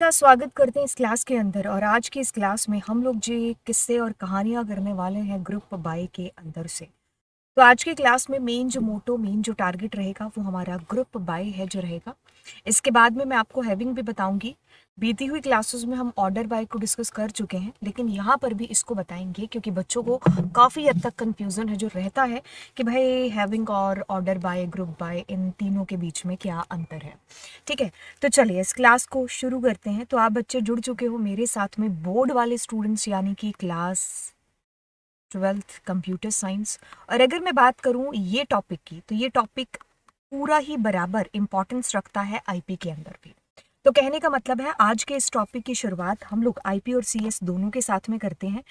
का स्वागत करते हैं इस क्लास के अंदर। और आज की इस क्लास में हम लोग जो किस्से और कहानियां करने वाले हैं ग्रुप बाय के अंदर से। तो आज की क्लास में मेन जो टारगेट रहेगा वो हमारा ग्रुप बाय है जो रहेगा। इसके बाद में मैं आपको हैविंग भी बताऊंगी। बीती हुई क्लासेस में हम ऑर्डर बाय को डिस्कस कर चुके हैं, लेकिन यहाँ पर भी इसको बताएंगे क्योंकि बच्चों को काफ़ी हद तक कंफ्यूजन है जो रहता है कि भाई हैविंग और ऑर्डर बाय ग्रुप बाय इन तीनों के बीच में क्या अंतर है। ठीक है, तो चलिए इस क्लास को शुरू करते हैं। तो आप बच्चे जुड़ चुके हो मेरे साथ में, बोर्ड वाले स्टूडेंट्स, यानी कि क्लास 12th कंप्यूटर साइंस। और अगर मैं बात करूं ये टॉपिक की, तो ये टॉपिक पूरा ही बराबर इंपॉर्टेंस रखता है आईपी के अंदर भी। तो कहने का मतलब है आज के इस टॉपिक की शुरुआत हम लोग आईपी और सीएस दोनों के साथ में करते हैं।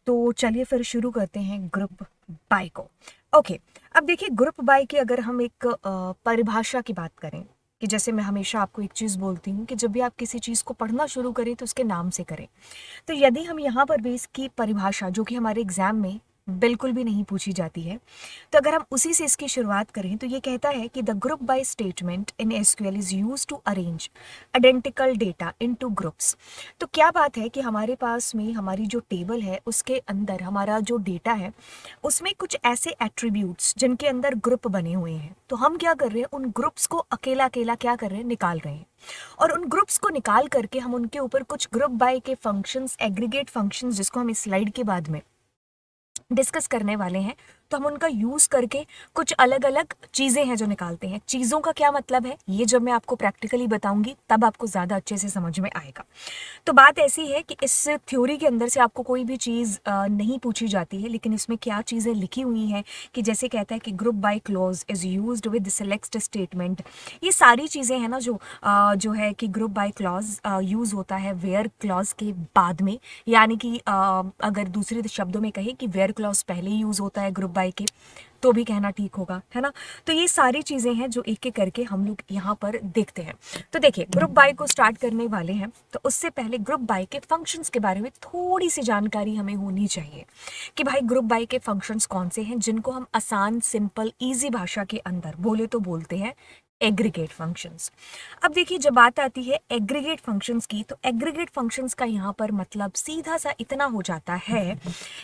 तो चलिए फिर शुरू करते हैं ग्रुप बाय को। ओके, अब देखिए ग्रुप बाय की अगर हम एक परिभाषा की बात करें, कि जैसे मैं हमेशा आपको एक चीज़ बोलती हूँ कि जब भी आप किसी चीज़ को पढ़ना शुरू करें तो उसके नाम से करें। तो यदि हम यहाँ पर भी इसकी परिभाषा, जो कि हमारे एग्जाम में बिल्कुल भी नहीं पूछी जाती है, तो अगर हम उसी से इसकी शुरुआत करें तो ये कहता है कि the group by statement in SQL is used to arrange identical data into groups. तो क्या बात है कि हमारे पास में हमारी जो टेबल है उसके अंदर हमारा जो डेटा है उसमें कुछ ऐसे एट्रीब्यूट्स जिनके अंदर ग्रुप बने हुए हैं, तो हम क्या कर रहे हैं, उन ग्रुप्स को अकेला अकेला क्या कर रहे हैं, निकाल रहे हैं। और उन ग्रुप्स को निकाल करके हम उनके ऊपर कुछ ग्रुप बाय के फंक्शंस, एग्रीगेट फंक्शंस, जिसको हम इस स्लाइड के बाद में डिस्कस करने वाले हैं, तो हम उनका यूज करके कुछ अलग अलग चीजें हैं जो निकालते हैं। चीजों का क्या मतलब है, ये जब मैं आपको प्रैक्टिकली बताऊंगी तब आपको ज्यादा अच्छे से समझ में आएगा। तो बात ऐसी है कि इस थ्योरी के अंदर से आपको कोई भी चीज़ नहीं पूछी जाती है, लेकिन इसमें क्या चीज़ें लिखी हुई हैं कि जैसे कहता है कि group by clause is used with select statement. ये सारी चीज़ें हैं ना जो है कि ग्रुप बाय क्लॉज यूज़ होता है वेयर क्लॉज के बाद में, यानी कि अगर दूसरे शब्दों में कहे कि वेयर क्लॉज पहले यूज़ होता है ग्रुप बाय के, तो भी कहना ठीक होगा, है ना। तो ये सारी चीज़ें हैं जो एक एक करके हम लोग यहाँ पर देखते हैं। तो देखिए ग्रुप बाय को स्टार्ट करने वाले हैं, तो उससे पहले ग्रुप बाय के फंक्शंस के बारे में थोड़ी सी जानकारी हमें होनी चाहिए कि भाई ग्रुप बाय के फंक्शंस कौन से हैं, जिनको हम आसान, सिंपल, इजी भाषा के अंदर बोले तो बोलते हैं एग्रीगेट फंक्शंस। अब देखिए जब बात आती है एग्रीगेट फंक्शंस की, तो एग्रीगेट फंक्शंस का यहाँ पर मतलब सीधा सा इतना हो जाता है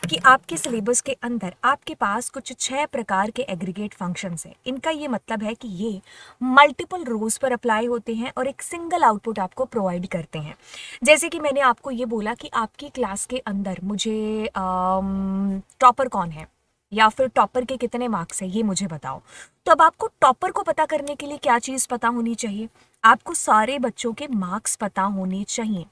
कि आपके सिलेबस के अंदर आपके पास कुछ 6 प्रकार के एग्रीगेट फंक्शंस हैं। इनका ये मतलब है कि ये मल्टीपल रोज पर अप्लाई होते हैं और एक सिंगल आउटपुट आपको प्रोवाइड करते हैं। जैसे कि मैंने आपको ये बोला कि आपकी क्लास के अंदर मुझे टॉपर कौन है या फिर टॉपर के कितने मार्क्स है ये मुझे बताओ। तो अब आपको टॉपर को पता करने के लिए क्या चीज़ पता होनी चाहिए, आपको सारे बच्चों के मार्क्स पता होने चाहिए।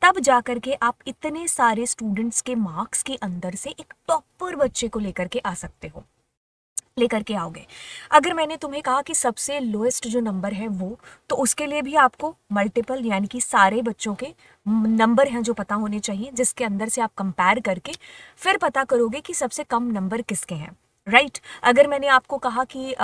तब जाकर के आप इतने सारे स्टूडेंट्स के मार्क्स के अंदर से एक टॉपर बच्चे को लेकर के आ सकते हो, लेकर के आओगे। अगर मैंने तुम्हें कहा कि सबसे लोएस्ट जो नंबर है वो, तो उसके लिए भी आपको मल्टीपल यानी कि सारे बच्चों के नंबर हैं जो पता होने चाहिए, जिसके अंदर से आप कंपेयर करके फिर पता करोगे कि सबसे कम नंबर किसके हैं। राइट अगर मैंने आपको कहा कि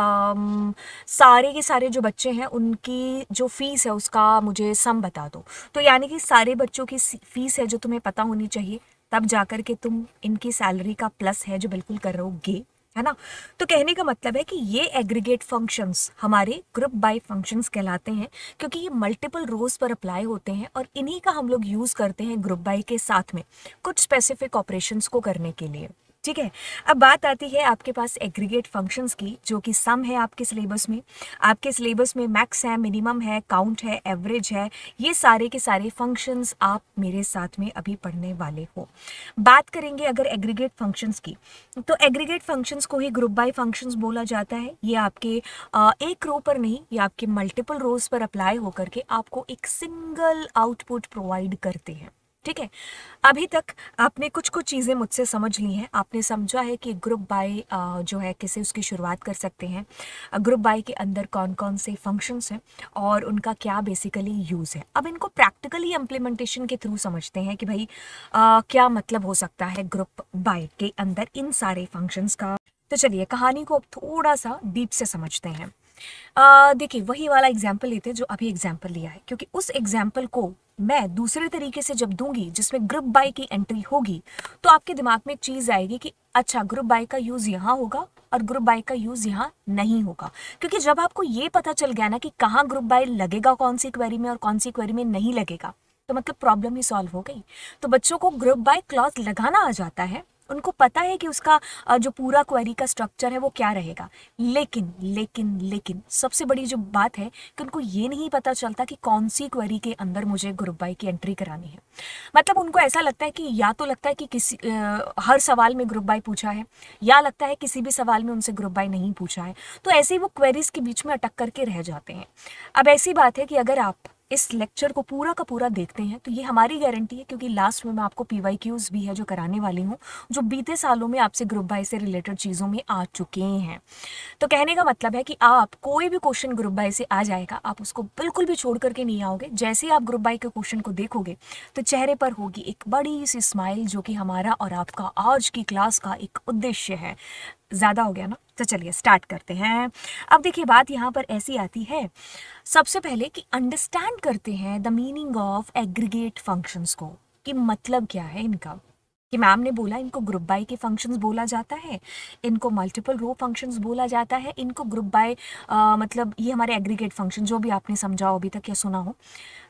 सारे के सारे जो बच्चे हैं उनकी जो फीस है उसका मुझे सम बता दो, तो यानी कि सारे बच्चों की फीस है जो तुम्हें पता होनी चाहिए, तब जाकर के तुम इनकी सैलरी का प्लस है जो बिल्कुल करोगे, है ना। तो कहने का मतलब है कि ये एग्रीगेट फंक्शंस हमारे ग्रुप बाय फंक्शंस कहलाते हैं, क्योंकि ये मल्टीपल रोज पर अप्लाई होते हैं और इन्हीं का हम लोग यूज करते हैं ग्रुप बाय के साथ में कुछ स्पेसिफिक ऑपरेशंस को करने के लिए। ठीक है, अब बात आती है आपके पास एग्रीगेट फंक्शंस की, जो कि सम है आपके सिलेबस में। आपके सिलेबस में मैक्स है, मिनिमम है, काउंट है, एवरेज है, ये सारे के सारे फंक्शंस आप मेरे साथ में अभी पढ़ने वाले हो। बात करेंगे अगर एग्रीगेट फंक्शंस की, तो एग्रीगेट फंक्शंस को ही ग्रुप बाय फंक्शंस बोला जाता है। ये आपके एक रो पर नहीं, ये आपके मल्टीपल रोज पर अप्लाई होकर के आपको एक सिंगल आउटपुट प्रोवाइड करते हैं। ठीक है, अभी तक आपने कुछ कुछ चीज़ें मुझसे समझ ली हैं। आपने समझा है कि ग्रुप बाय जो है कैसे उसकी शुरुआत कर सकते हैं, ग्रुप बाय के अंदर कौन कौन से फंक्शंस हैं और उनका क्या बेसिकली यूज़ है। अब इनको प्रैक्टिकली इम्प्लीमेंटेशन के थ्रू समझते हैं कि भाई क्या मतलब हो सकता है ग्रुप बाय के अंदर इन सारे फंक्शंस का। तो चलिए कहानी को अब थोड़ा सा डीप से समझते हैं। देखिए वही वाला एग्जाम्पल लेते हैं जो अभी एग्जाम्पल लिया है, क्योंकि उस एग्जाम्पल को मैं दूसरे तरीके से जब दूंगी जिसमें ग्रुप बाय की एंट्री होगी, तो आपके दिमाग में एक चीज आएगी कि अच्छा ग्रुप बाय का यूज यहाँ होगा और ग्रुप बाय का यूज यहाँ नहीं होगा। क्योंकि जब आपको ये पता चल गया ना कि कहाँ ग्रुप बाय लगेगा कौन सी क्वेरी में और कौन सी क्वेरी में नहीं लगेगा, तो मतलब प्रॉब्लम ही सॉल्व हो गई। तो बच्चों को ग्रुप बाय क्लॉज लगाना आ जाता है, उनको पता है कि उसका जो पूरा क्वेरी का स्ट्रक्चर है वो क्या रहेगा। लेकिन लेकिन लेकिन सबसे बड़ी जो बात है कि उनको ये नहीं पता चलता कि कौन सी क्वेरी के अंदर मुझे ग्रुप बाय की एंट्री करानी है। मतलब उनको ऐसा लगता है कि या तो लगता है कि हर सवाल में ग्रुप बाय पूछा है, या लगता है किसी भी सवाल में उनसे ग्रुप बाय नहीं पूछा है। तो ऐसे ही वो क्वेरीज के बीच में अटक करके रह जाते हैं। अब ऐसी बात है कि अगर आप इस लेक्चर को पूरा का पूरा देखते हैं तो ये हमारी गारंटी है, क्योंकि लास्ट में मैं आपको पीवाईक्यूज भी है जो कराने वाली हूँ, जो बीते सालों में आपसे ग्रुप बाय से रिलेटेड चीज़ों में आ चुके हैं। तो कहने का मतलब है कि आप कोई भी क्वेश्चन ग्रुप बाय से आ जाएगा, आप उसको बिल्कुल भी छोड़ करके नहीं आओगे। जैसे ही आप ग्रुप बाय के क्वेश्चन को देखोगे तो चेहरे पर होगी एक बड़ी सी स्माइल, जो कि हमारा और आपका आज की क्लास का एक उद्देश्य है। ज़्यादा हो गया ना, तो चलिए स्टार्ट करते हैं। अब देखिए बात यहाँ पर ऐसी आती है, सबसे पहले कि अंडरस्टैंड करते हैं the meaning of aggregate functions को, कि मतलब क्या है इनका। कि मैम ने बोला इनको ग्रुप बाय के फंक्शंस बोला जाता है, इनको मल्टीपल रो फंक्शंस बोला जाता है, इनको ग्रुप बाय मतलब ये हमारे एग्रीगेट फंक्शन जो भी आपने समझा हो अभी तक या सुना हो।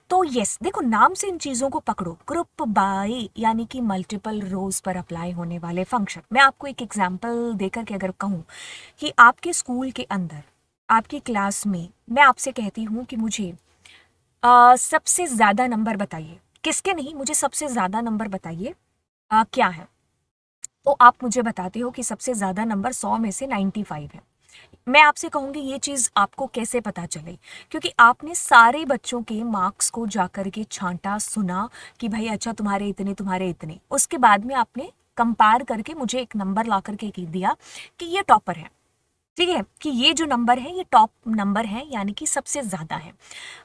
तो यस, देखो नाम से इन चीज़ों को पकड़ो, ग्रुप बाय यानी कि मल्टीपल रोज पर अप्लाई होने वाले फंक्शन। मैं आपको एक एग्जांपल देकर के अगर कहूँ कि आपके स्कूल के अंदर आपकी क्लास में मैं आपसे कहती हूँ कि मुझे सबसे ज़्यादा नंबर बताइए, किसके नहीं, मुझे सबसे ज़्यादा नंबर बताइए क्या है। तो आप मुझे बताते हो कि सबसे ज़्यादा नंबर 100 में से 95 है। मैं आपसे कहूँगी ये चीज़ आपको कैसे पता चले, क्योंकि आपने सारे बच्चों के मार्क्स को जाकर के छांटा, सुना कि भाई अच्छा तुम्हारे इतने तुम्हारे इतने, उसके बाद में आपने कंपेयर करके मुझे एक नंबर ला करके दिया कि ये टॉपर है। ठीक है, कि ये जो नंबर है ये टॉप नंबर है, यानी कि सबसे ज़्यादा है।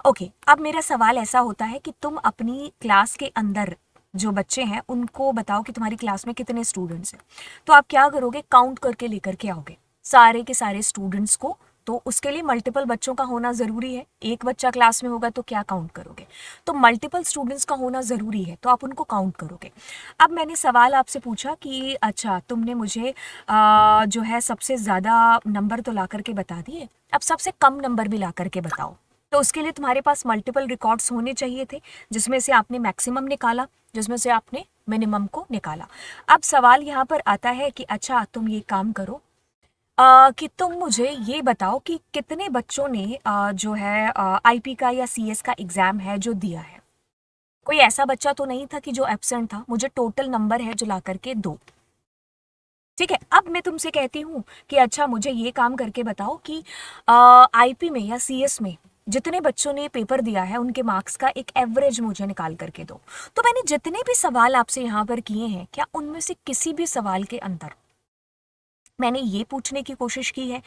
ओके, अब मेरा सवाल ऐसा होता है कि तुम अपनी क्लास के अंदर जो बच्चे हैं उनको बताओ कि तुम्हारी क्लास में कितने स्टूडेंट्स हैं। तो आप क्या करोगे, काउंट करके लेकर के आओगे सारे के सारे स्टूडेंट्स को। तो उसके लिए मल्टीपल बच्चों का होना ज़रूरी है, एक बच्चा क्लास में होगा तो क्या काउंट करोगे। तो मल्टीपल स्टूडेंट्स का होना ज़रूरी है, तो आप उनको काउंट करोगे। अब मैंने सवाल आपसे पूछा कि अच्छा तुमने मुझे जो है सबसे ज़्यादा नंबर तो ला करके बता दिए, अब सबसे कम नंबर भी ला करके बताओ। तो उसके लिए तुम्हारे पास मल्टीपल रिकॉर्ड्स होने चाहिए थे, जिसमें से आपने मैक्सिमम निकाला, जिसमें से आपने मिनिमम को निकाला। अब सवाल यहाँ पर आता है कि अच्छा तुम ये काम करो कि तुम मुझे ये बताओ कि कितने बच्चों ने जो है आईपी का या सीएस का एग्जाम है जो दिया है। कोई ऐसा बच्चा तो नहीं था कि जो एब्सेंट था, मुझे टोटल नंबर है जो ला करके दो। ठीक है, अब मैं तुमसे कहती हूँ कि अच्छा मुझे ये काम करके बताओ कि आईपी में या सीएस में जितने बच्चों ने पेपर दिया है उनके मार्क्स का एक एवरेज मुझे निकाल करके दो। तो मैंने जितने भी सवाल आपसे यहाँ पर किए हैं, क्या उनमें से किसी भी सवाल के अंदर मैंने ये पूछने की कोशिश की है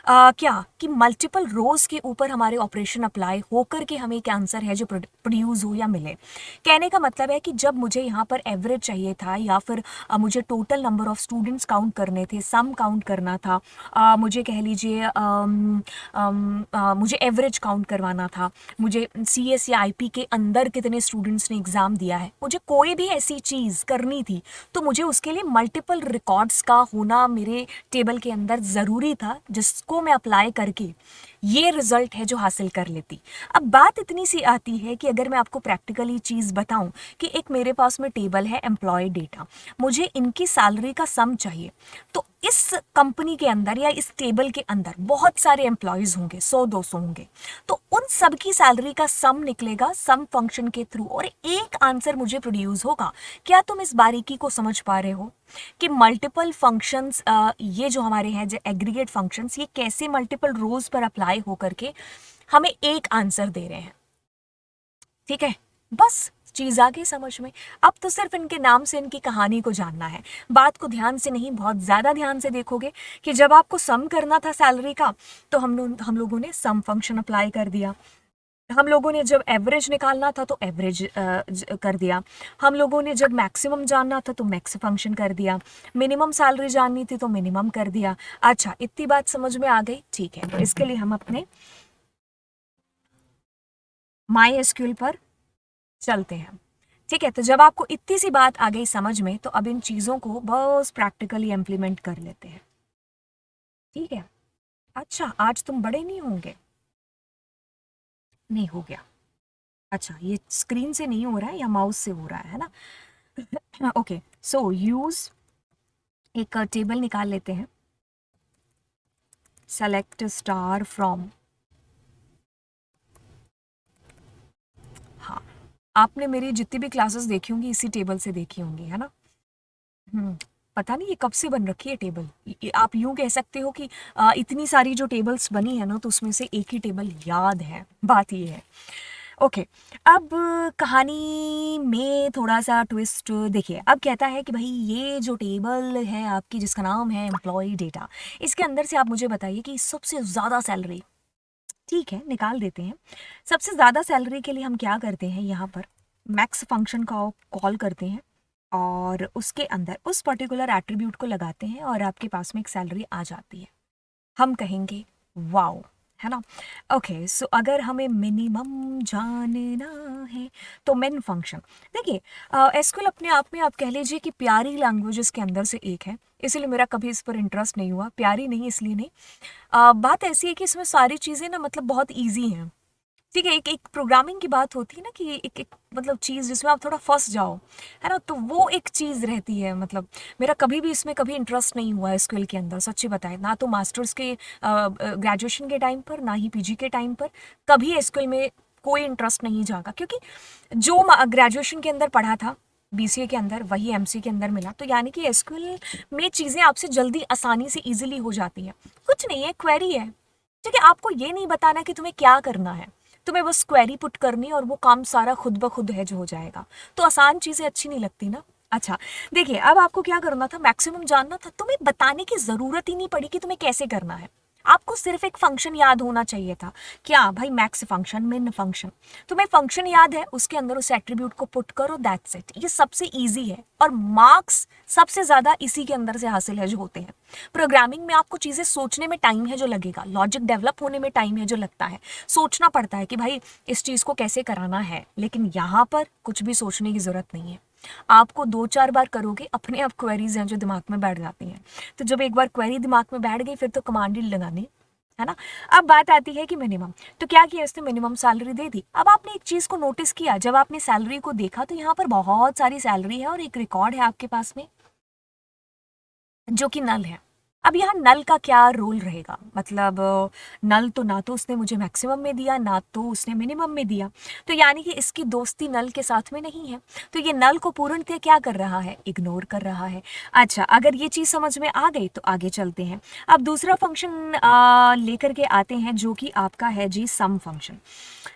क्या कि मल्टीपल रोज के ऊपर हमारे ऑपरेशन अप्लाई होकर के हमें एक आंसर है जो प्रोड्यूस हो या मिले। कहने का मतलब है कि जब मुझे यहाँ पर एवरेज चाहिए था, या फिर मुझे total number of students count करने थे, सम काउंट करना था, मुझे कह लीजिए मुझे एवरेज काउंट करवाना था, मुझे सीएस या आईपी के अंदर कितने स्टूडेंट्स ने एग्ज़ाम दिया है, मुझे कोई भी ऐसी चीज़ करनी थी, तो मुझे उसके लिए मल्टीपल रिकॉर्ड्स का होना मेरे टेबल के अंदर ज़रूरी था, जिसको मैं अप्लाई करके ये रिजल्ट है जो हासिल कर लेती। अब बात इतनी सी आती है कि अगर मैं आपको प्रैक्टिकली चीज़ बताऊं कि एक मेरे पास में टेबल है एम्प्लॉय डेटा, मुझे इनकी सैलरी का सम चाहिए। तो इस कंपनी के अंदर या इस टेबल के अंदर बहुत सारे एम्प्लॉयज़ होंगे, 100-200 होंगे। तो उन सब की सैलरी का सम निकलेगा सम फंक्शन के थ्रू, और एक आंसर मुझे प्रोड्यूस होगा। क्या तुम इस बारीकी को समझ पा रहे हो कि मल्टीपल फंक्शंस ये जो हमारे हैं जो एग्रीगेट फंक्शंस, ये कैसे मल्टीपल रोज पर अप्लाई होकर के हमें एक आंसर दे रहे हैं। ठीक है, बस चीज आ गई समझ में। अब तो सिर्फ इनके नाम से इनकी कहानी को जानना है, बात को ध्यान से नहीं बहुत ज्यादा ध्यान से देखोगे कि जब आपको सम करना था सैलरी का, तो हम लोगों ने सम फंक्शन अप्लाई कर दिया। हम लोगों ने जब एवरेज निकालना था तो एवरेज कर दिया। हम लोगों ने जब मैक्सिमम जानना था तो मैक्स फंक्शन कर दिया। मिनिमम सैलरी जाननी थी तो मिनिमम कर दिया। अच्छा, इतनी बात समझ में आ गई, ठीक है। तो इसके लिए हम अपने माई एसक्यूएल पर चलते हैं। ठीक है, तो जब आपको इतनी सी बात आ गई समझ में, तो अब इन चीज़ों को बस प्रैक्टिकली इम्प्लीमेंट कर लेते हैं। ठीक है, अच्छा आज तुम बड़े नहीं होंगे, नहीं हो गया। अच्छा, ये स्क्रीन से नहीं हो रहा है या माउस से हो रहा है ना? ओके, सो यूज एक टेबल निकाल लेते हैं। सेलेक्ट स्टार फ्रॉम, हाँ, आपने मेरी जितनी भी क्लासेस देखी होंगी इसी टेबल से देखी होंगी, है ना? हम्म, पता नहीं ये कब से बन रखी है टेबल। आप यूं कह सकते हो कि इतनी सारी जो टेबल्स बनी है ना, तो उसमें से एक ही टेबल याद है, बात ये है। ओके, अब कहानी में थोड़ा सा ट्विस्ट देखिए। अब कहता है कि भाई ये जो टेबल है आपकी, जिसका नाम है एम्प्लॉय डेटा, इसके अंदर से आप मुझे बताइए कि सबसे ज़्यादा सैलरी, ठीक है निकाल देते हैं। सबसे ज़्यादा सैलरी के लिए हम क्या करते हैं, यहाँ पर मैक्स फंक्शन का कॉल करते हैं और उसके अंदर उस पर्टिकुलर एट्रीब्यूट को लगाते हैं और आपके पास में एक सैलरी आ जाती है। हम कहेंगे वाओ, है ना? ओके, सो अगर हमें मिनिमम जानना है तो मिन फंक्शन, देखिए एसक्यूएल अपने आप में आप कह लीजिए कि प्यारी लैंग्वेजेस के अंदर से एक है, इसलिए मेरा कभी इस पर इंटरेस्ट नहीं हुआ। प्यारी नहीं इसलिए नहीं, बात ऐसी है कि इसमें सारी चीज़ें ना मतलब बहुत ईजी हैं। ठीक है, एक एक प्रोग्रामिंग की बात होती है ना कि एक एक मतलब चीज़ जिसमें आप थोड़ा फंस जाओ, है ना? तो वो एक चीज़ रहती है। मतलब मेरा कभी भी इसमें कभी इंटरेस्ट नहीं हुआ एसक्यूएल के अंदर, सच्ची बताएं, ना तो मास्टर्स के ग्रेजुएशन के टाइम पर, ना ही पीजी के टाइम पर कभी एसक्यूएल में कोई इंटरेस्ट नहीं जागा, क्योंकि जो ग्रेजुएशन के अंदर पढ़ा था बीसीए के अंदर वही एमसी के अंदर मिला। तो यानी कि एसक्यूएल में चीज़ें आपसे जल्दी आसानी से इजीली हो जाती हैं। कुछ नहीं है, क्वेरी है, ठीक है? आपको ये नहीं बताना कि तुम्हें क्या करना है, तुम्हें बस क्वेरी पुट करनी और वो काम सारा खुद ब खुद हैज हो जाएगा। तो आसान चीज़ें अच्छी नहीं लगती ना। अच्छा, देखिए अब आपको क्या करना था, मैक्सिमम जानना था, तुम्हें बताने की ज़रूरत ही नहीं पड़ी कि तुम्हें कैसे करना है। आपको सिर्फ एक फंक्शन याद होना चाहिए था। क्या भाई? मैक्स फंक्शन, मिन फंक्शन। तुम्हें फंक्शन याद है, उसके अंदर उस एट्रीब्यूट को पुट करो, दैट्स इट। ये सबसे इजी है और मार्क्स सबसे ज़्यादा इसी के अंदर से हासिल है जो होते हैं। प्रोग्रामिंग में आपको चीज़ें सोचने में टाइम है जो लगेगा, लॉजिक डेवलप होने में टाइम है जो लगता है, सोचना पड़ता है कि भाई इस चीज़ को कैसे कराना है। लेकिन यहाँ पर कुछ भी सोचने की ज़रूरत नहीं है। आपको 2-4 बार करोगे, अपने आप क्वेरीज हैं जो दिमाग में बैठ जाती हैं। तो जब एक बार क्वेरी दिमाग में बैठ गई फिर तो कमांड ही लगानी, है ना? अब बात आती है कि मिनिमम, तो क्या किया इसने, मिनिमम सैलरी दे दी। अब आपने एक चीज़ को नोटिस किया, जब आपने सैलरी को देखा तो यहाँ पर बहुत सारी सैलरी है और एक रिकॉर्ड है आपके पास में जो कि नल है। अब यहाँ नल का क्या रोल रहेगा, मतलब नल तो ना तो उसने मुझे मैक्सिमम में दिया, ना तो उसने मिनिमम में दिया, तो यानी कि इसकी दोस्ती नल के साथ में नहीं है। तो ये नल को पूर्णतः क्या कर रहा है, इग्नोर कर रहा है। अच्छा, अगर ये चीज़ समझ में आ गई तो आगे चलते हैं। अब दूसरा फंक्शन लेकर के आते हैं जो कि आपका है जी सम फंक्शन।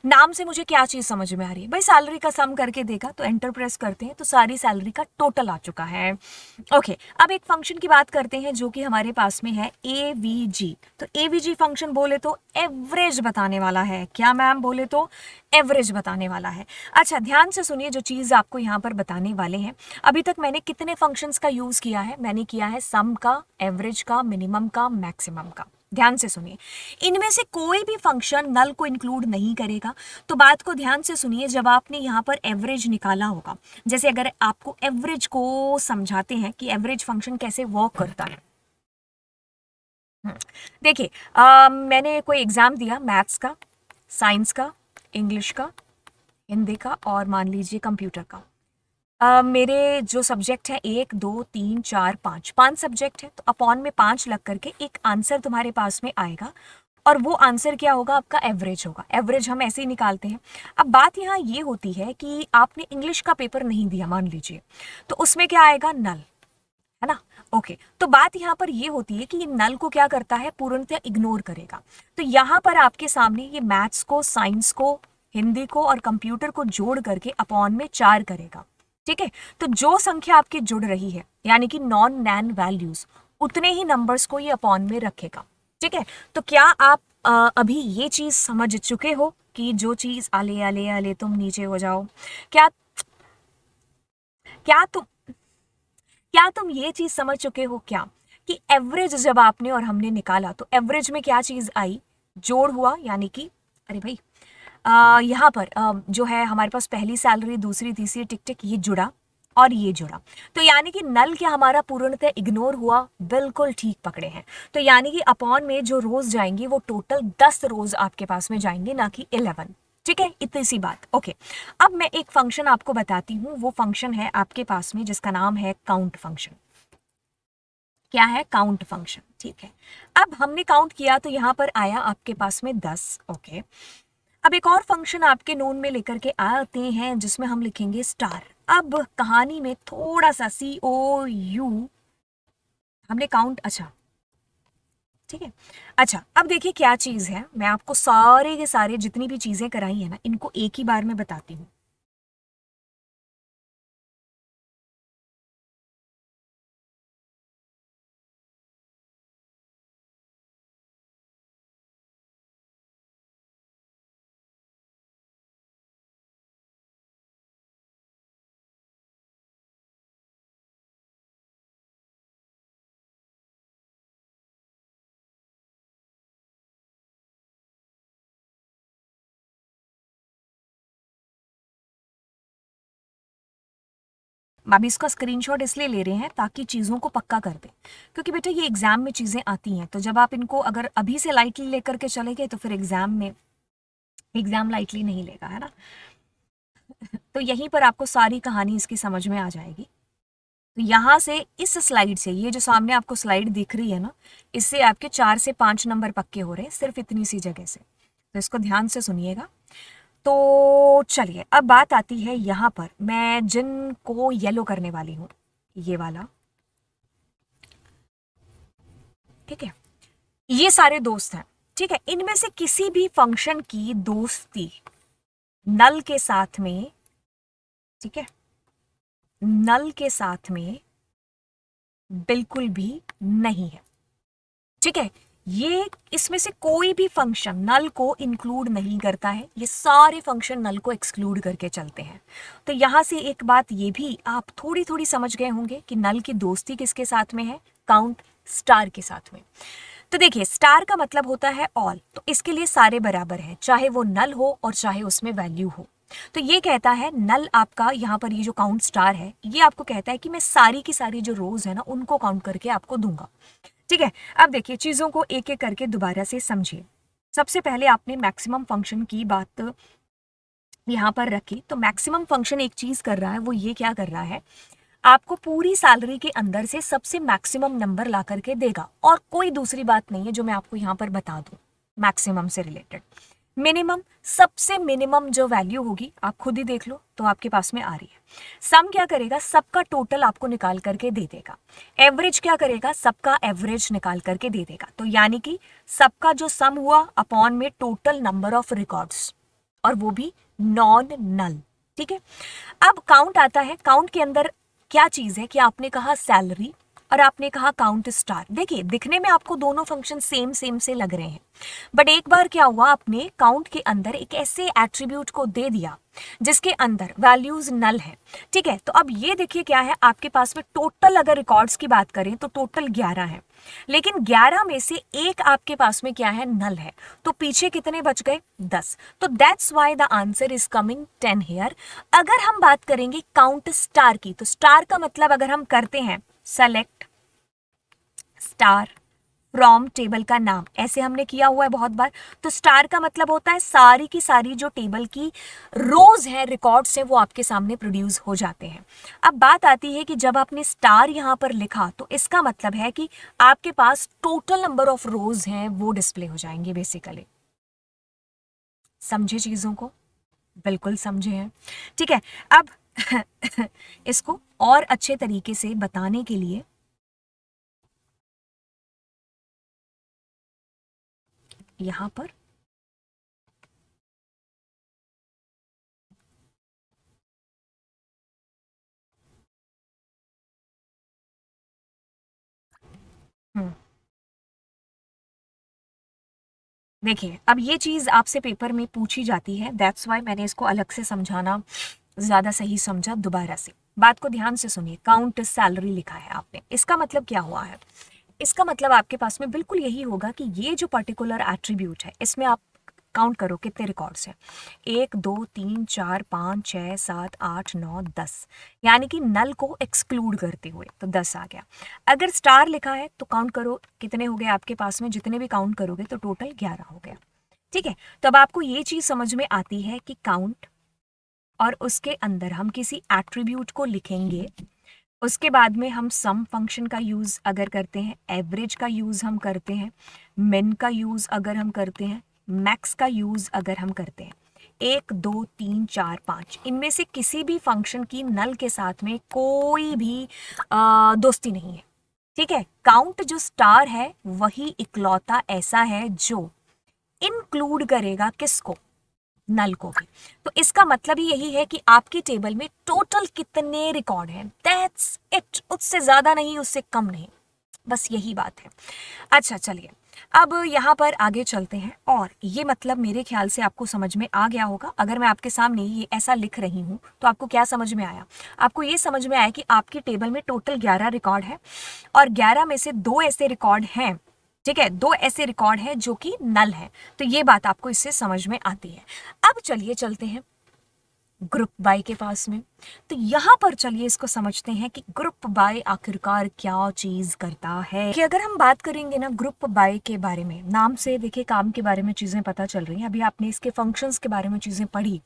नाम से मुझे क्या चीज़ समझ में आ रही है भाई, सैलरी का सम करके देगा, तो एंटर प्रेस करते हैं तो सारी सैलरी का टोटल आ चुका है। ओके, अब एक फंक्शन की बात करते हैं जो कि हमारे पास में है एवीजी। तो एवीजी फंक्शन बोले तो एवरेज बताने वाला है। क्या मैम? बोले तो एवरेज बताने वाला है। अच्छा, ध्यान से सुनिए जो चीज़ आपको यहाँ पर बताने वाले हैं। अभी तक मैंने कितने फंक्शंस का यूज़ किया है? मैंने किया है सम का, एवरेज का, मिनिमम का, मैक्सिमम का। ध्यान से सुनिए, इनमें से कोई भी फंक्शन नल को इंक्लूड नहीं करेगा। तो बात को ध्यान से सुनिए, जब आपने यहाँ पर एवरेज निकाला होगा, जैसे अगर आपको एवरेज को समझाते हैं कि एवरेज फंक्शन कैसे वर्क करता है। हम्म, देखिए मैंने कोई एग्जाम दिया मैथ्स का, साइंस का, इंग्लिश का, हिंदी का और मान लीजिए कंप्यूटर का। मेरे जो सब्जेक्ट है 1 2 3 4 5, 5 सब्जेक्ट है, तो अपॉन में 5 लग करके एक आंसर तुम्हारे पास में आएगा और वो आंसर क्या होगा, आपका एवरेज होगा। एवरेज हम ऐसे ही निकालते हैं। अब बात यहाँ ये होती है कि आपने इंग्लिश का पेपर नहीं दिया मान लीजिए, तो उसमें क्या आएगा, नल, है ना? ओके, तो बात यहाँ पर ये होती है कि ये नल को क्या करता है, पूर्णतः इग्नोर करेगा। तो यहाँ पर आपके सामने ये मैथ्स को, साइंस को, हिंदी को और कंप्यूटर को जोड़ करके अपॉन में 4 करेगा। ठीक है, तो जो संख्या आपकी जुड़ रही है यानी कि नॉन नैन वैल्यूज, उतने ही नंबर्स को ये अपॉन में रखेगा। ठीक है, तो क्या आप अभी ये चीज समझ चुके हो कि जो चीज आले आले आले तुम नीचे हो जाओ, क्या क्या तुम क्या तुम ये चीज समझ चुके हो क्या कि एवरेज जब आपने और हमने निकाला तो एवरेज में क्या चीज आई, जोड़ हुआ, यानी कि अरे भाई यहाँ पर जो है हमारे पास पहली सैलरी, दूसरी, तीसरी, टिक टिक, ये जुड़ा और ये जुड़ा। तो यानी कि नल क्या हमारा पूर्णतः इग्नोर हुआ, बिल्कुल ठीक पकड़े हैं। तो यानी कि अपॉन में जो रोज जाएंगी वो टोटल 10 रोज आपके पास में जाएंगे, ना कि 11। ठीक है, इतनी सी बात। ओके, अब मैं एक फंक्शन आपको बताती हूँ, वो फंक्शन है आपके पास में जिसका नाम है काउंट फंक्शन। क्या है? Count function. ठीक है, अब हमने काउंट किया तो यहाँ पर आया आपके पास में 10। ओके, अब एक और फंक्शन आपके नोन में लेकर के आते हैं जिसमें हम लिखेंगे स्टार। अब कहानी में थोड़ा सा COU हमने काउंट, अच्छा ठीक है। अच्छा, अब देखिए क्या चीज है, मैं आपको सारे के सारे जितनी भी चीजें कराई है ना, इनको एक ही बार में बताती हूँ। अभी इसका स्क्रीनशॉट इसलिए ले रहे हैं ताकि चीज़ों को पक्का कर दें, क्योंकि बेटा ये एग्जाम में चीज़ें आती हैं, तो जब आप इनको अगर अभी से लाइटली लेकर के चले गए तो फिर एग्जाम में एग्जाम लाइटली नहीं लेगा, है ना। तो यहीं पर आपको सारी कहानी इसकी समझ में आ जाएगी। तो यहाँ से इस स्लाइड से, ये जो सामने आपको स्लाइड दिख रही है ना, इससे आपके 4 से 5 नंबर पक्के हो रहे हैं सिर्फ इतनी सी जगह से, तो इसको ध्यान से सुनिएगा। तो चलिए, अब बात आती है यहाँ पर, मैं जिनको येलो करने वाली हूँ, ये वाला, ठीक है, ये सारे दोस्त हैं। ठीक है, इनमें से किसी भी फंक्शन की दोस्ती नल के साथ में, ठीक है, नल के साथ में बिल्कुल भी नहीं है। ठीक है, ये इसमें से कोई भी फंक्शन नल को इंक्लूड नहीं करता है, ये सारे फंक्शन नल को एक्सक्लूड करके चलते हैं। तो यहां से एक बात ये भी आप थोड़ी थोड़ी समझ गए होंगे कि नल की दोस्ती किसके साथ में है, काउंट स्टार के साथ में। तो देखिए, स्टार का मतलब होता है ऑल, तो इसके लिए सारे बराबर हैं, चाहे वो नल हो और चाहे उसमें वैल्यू हो। तो ये कहता है नल आपका, यहाँ पर ये जो काउंट स्टार है, ये आपको कहता है कि मैं सारी की सारी जो रोज है ना, उनको काउंट करके आपको दूंगा। ठीक है, अब देखिए चीजों को एक एक करके दोबारा से समझिए। सबसे पहले आपने मैक्सिमम फंक्शन की बात यहाँ पर रखी, तो मैक्सिमम फंक्शन एक चीज कर रहा है, वो ये क्या कर रहा है, आपको पूरी सैलरी के अंदर से सबसे मैक्सिमम नंबर ला करके देगा, और कोई दूसरी बात नहीं है जो मैं आपको यहाँ पर बता दूं मैक्सिमम से रिलेटेड। मिनिमम, सबसे मिनिमम जो वैल्यू होगी आप खुद ही देख लो, तो आपके पास में आ रही है। सम क्या करेगा, सबका टोटल आपको निकाल करके दे देगा। एवरेज क्या करेगा, सबका एवरेज निकाल करके दे देगा। तो यानी कि सबका जो सम हुआ अपॉन में टोटल नंबर ऑफ रिकॉर्ड्स, और वो भी नॉन नल। ठीक है, अब काउंट आता है। काउंट के अंदर क्या चीज है कि आपने कहा सैलरी और आपने कहा काउंट स्टार। देखिए, दिखने में आपको दोनों फंक्शन सेम सेम से लग रहे हैं, बट एक बार क्या हुआ, आपने काउंट के अंदर एक ऐसे एट्रीब्यूट को दे दिया जिसके अंदर वैल्यूज नल है। ठीक है, तो अब ये देखिए क्या है, आपके पास में टोटल अगर रिकॉर्ड्स की बात करें तो टोटल 11 है, लेकिन 11 में से एक आपके पास में क्या है, नल है। तो पीछे कितने बच गए, 10। तो that's why the answer is coming 10 here. अगर हम बात करेंगे काउंट स्टार की, तो स्टार का मतलब अगर हम करते हैं सेलेक्ट स्टार फ्रॉम टेबल का नाम, ऐसे हमने किया हुआ है बहुत बार, तो स्टार का मतलब होता है सारी की सारी जो टेबल की रोज है, रिकॉर्ड्स हैं, वो आपके सामने प्रोड्यूस हो जाते हैं। अब बात आती है कि जब आपने स्टार यहां पर लिखा तो इसका मतलब है कि आपके पास टोटल नंबर ऑफ रोज हैं वो डिस्प्ले हो जाएंगे बेसिकली। समझे चीजों को, बिल्कुल समझे हैं। ठीक है, अब इसको और अच्छे तरीके से बताने के लिए यहां पर हम्म, देखिए, अब ये चीज आपसे पेपर में पूछी जाती है, दैट्स वाई मैंने इसको अलग से समझाना ज्यादा सही समझा। दोबारा से बात को ध्यान से सुनिए। काउंट सैलरी लिखा है आपने, इसका मतलब क्या हुआ है, इसका मतलब आपके पास में बिल्कुल यही होगा कि ये जो पर्टिकुलर एट्रीब्यूट है, इसमें आप काउंट करो कितने रिकॉर्ड्स हैं, 1 2 3 4 5 6 7 8 9 10, यानी कि नल को एक्सक्लूड करते हुए तो 10 आ गया। अगर स्टार लिखा है तो काउंट करो कितने हो गए आपके पास में, जितने भी काउंट करोगे तो टोटल 11 हो गया। ठीक है, तो अब आपको ये चीज समझ में आती है कि काउंट और उसके अंदर हम किसी एट्रीब्यूट को लिखेंगे, उसके बाद में हम सम फंक्शन का यूज अगर करते हैं, एवरेज का यूज हम करते हैं, मिन का यूज अगर हम करते हैं, मैक्स का यूज अगर हम करते हैं, 1 2 3 4 5 इनमें से किसी भी फंक्शन की नल के साथ में कोई भी दोस्ती नहीं है। ठीक है, काउंट जो स्टार है वही इकलौता ऐसा है जो इंक्लूड करेगा किसको, नल को भी। तो इसका मतलब ही यही है कि आपकी टेबल में टोटल कितने रिकॉर्ड हैं, दैट्स इट, उससे ज्यादा नहीं उससे कम नहीं, बस यही बात है। अच्छा चलिए, अब यहाँ पर आगे चलते हैं, और ये मतलब मेरे ख्याल से आपको समझ में आ गया होगा। अगर मैं आपके सामने ये ऐसा लिख रही हूँ तो आपको क्या समझ में आया? आपको ये समझ में आया कि आपकी टेबल में टोटल 11 रिकॉर्ड है, और 11 में से 2 ऐसे रिकॉर्ड हैं, ठीक है, 2 ऐसे रिकॉर्ड हैं जो कि नल है। तो ये बात आपको इससे समझ में आती है। अब चलिए चलते हैं ग्रुप बाय के पास में। तो यहां पर चलिए इसको समझते हैं कि ग्रुप बाय आखिरकार क्या चीज करता है। कि अगर हम बात करेंगे ना ग्रुप बाय के बारे में, नाम से देखिए काम के बारे में चीजें पता चल रही हैं, अभी आपने इसके फंक्शंस के बारे में चीजें पढ़ी।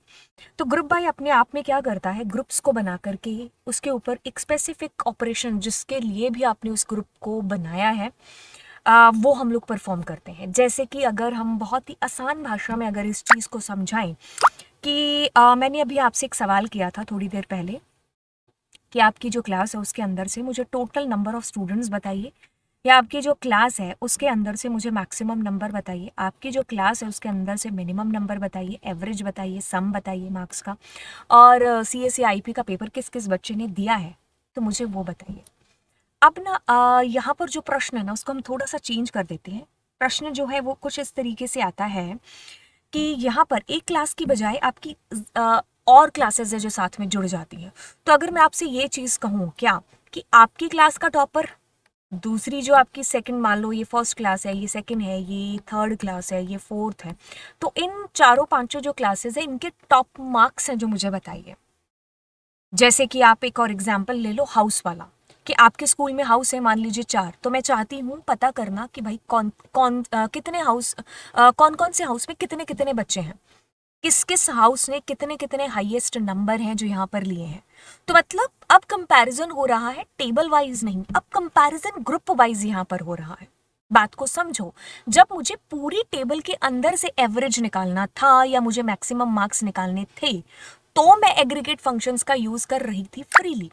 तो ग्रुप बाय अपने आप में क्या करता है, ग्रुप्स को बना करके उसके ऊपर एक स्पेसिफिक ऑपरेशन जिसके लिए भी आपने उस ग्रुप को बनाया है, वो हम लोग परफॉर्म करते हैं। जैसे कि अगर हम बहुत ही आसान भाषा में अगर इस चीज़ को समझाएं कि मैंने अभी आपसे एक सवाल किया था थोड़ी देर पहले कि आपकी जो क्लास है उसके अंदर से मुझे टोटल नंबर ऑफ स्टूडेंट्स बताइए, या आपकी जो क्लास है उसके अंदर से मुझे मैक्सिमम नंबर बताइए, आपकी जो क्लास है उसके अंदर से मिनिमम नंबर बताइए, एवरेज बताइए, सम बताइए मार्क्स का, और CSE IP का पेपर किस किस बच्चे ने दिया है तो मुझे वो बताइए। अब ना यहाँ पर जो प्रश्न है ना उसको हम थोड़ा सा चेंज कर देते हैं। प्रश्न जो है वो कुछ इस तरीके से आता है कि यहाँ पर एक क्लास की बजाय आपकी और क्लासेस है जो साथ में जुड़ जाती हैं। तो अगर मैं आपसे ये चीज़ कहूँ क्या कि आपकी क्लास का टॉपर, दूसरी जो आपकी सेकंड, मान लो ये फर्स्ट क्लास है, ये सेकंड है, ये थर्ड क्लास है, ये फोर्थ है, तो इन चारों पांचों जो क्लासेस है इनके टॉप मार्क्स हैं जो मुझे बताइए। जैसे कि आप एक और एग्जाम्पल ले लो हाउस वाला, कि आपके स्कूल में हाउस है मान लीजिए 4, तो मैं चाहती हूँ पता करना कि भाई कौन कौन कितने हाउस, कौन कौन से हाउस में कितने कितने बच्चे हैं, किस किस हाउस ने कितने कितने हाईएस्ट नंबर हैं जो यहाँ पर लिए हैं। तो मतलब अब कंपैरिजन हो रहा है टेबल वाइज नहीं, अब कंपैरिजन ग्रुप वाइज यहाँ पर हो रहा है। बात को समझो, जब मुझे पूरी टेबल के अंदर से एवरेज निकालना था या मुझे मैक्सिमम मार्क्स निकालने थे, तो मैं एग्रीगेट फंक्शंस का यूज कर रही थी फ्रीली।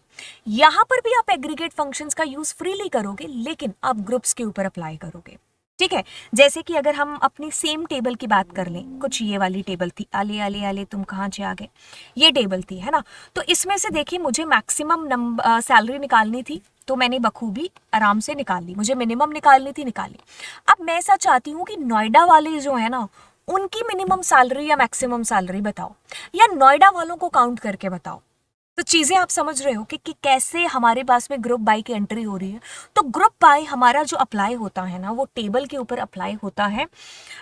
यहां पर भी आप एग्रीगेट फंक्शंस का यूज फ्रीली करोगे, लेकिन आप ग्रुप्स के ऊपर अप्लाई करोगे। ठीक है, जैसे कि अगर हम अपनी सेम टेबल की बात कर लें, कुछ ये वाली टेबल थी, आले आले आले तुम कहाँ से आ गए, ये टेबल थी, है ना। तो इसमें से देखिए मुझे मैक्सिमम नंबर सैलरी निकालनी थी, तो मैंने बखूबी आराम से निकाल ली। मुझे मिनिमम निकालनी थी, निकाली। अब मैं ऐसा चाहती हूँ कि नोएडा वाले जो है ना उनकी मिनिमम सैलरी या मैक्सिमम सैलरी बताओ, या नोएडा वालों को काउंट करके बताओ। तो चीजें आप समझ रहे हो कि कैसे हमारे पास में ग्रुप बाय की एंट्री हो रही है। तो ग्रुप बाय हमारा जो अप्लाई होता है ना वो टेबल के ऊपर अप्लाई होता है,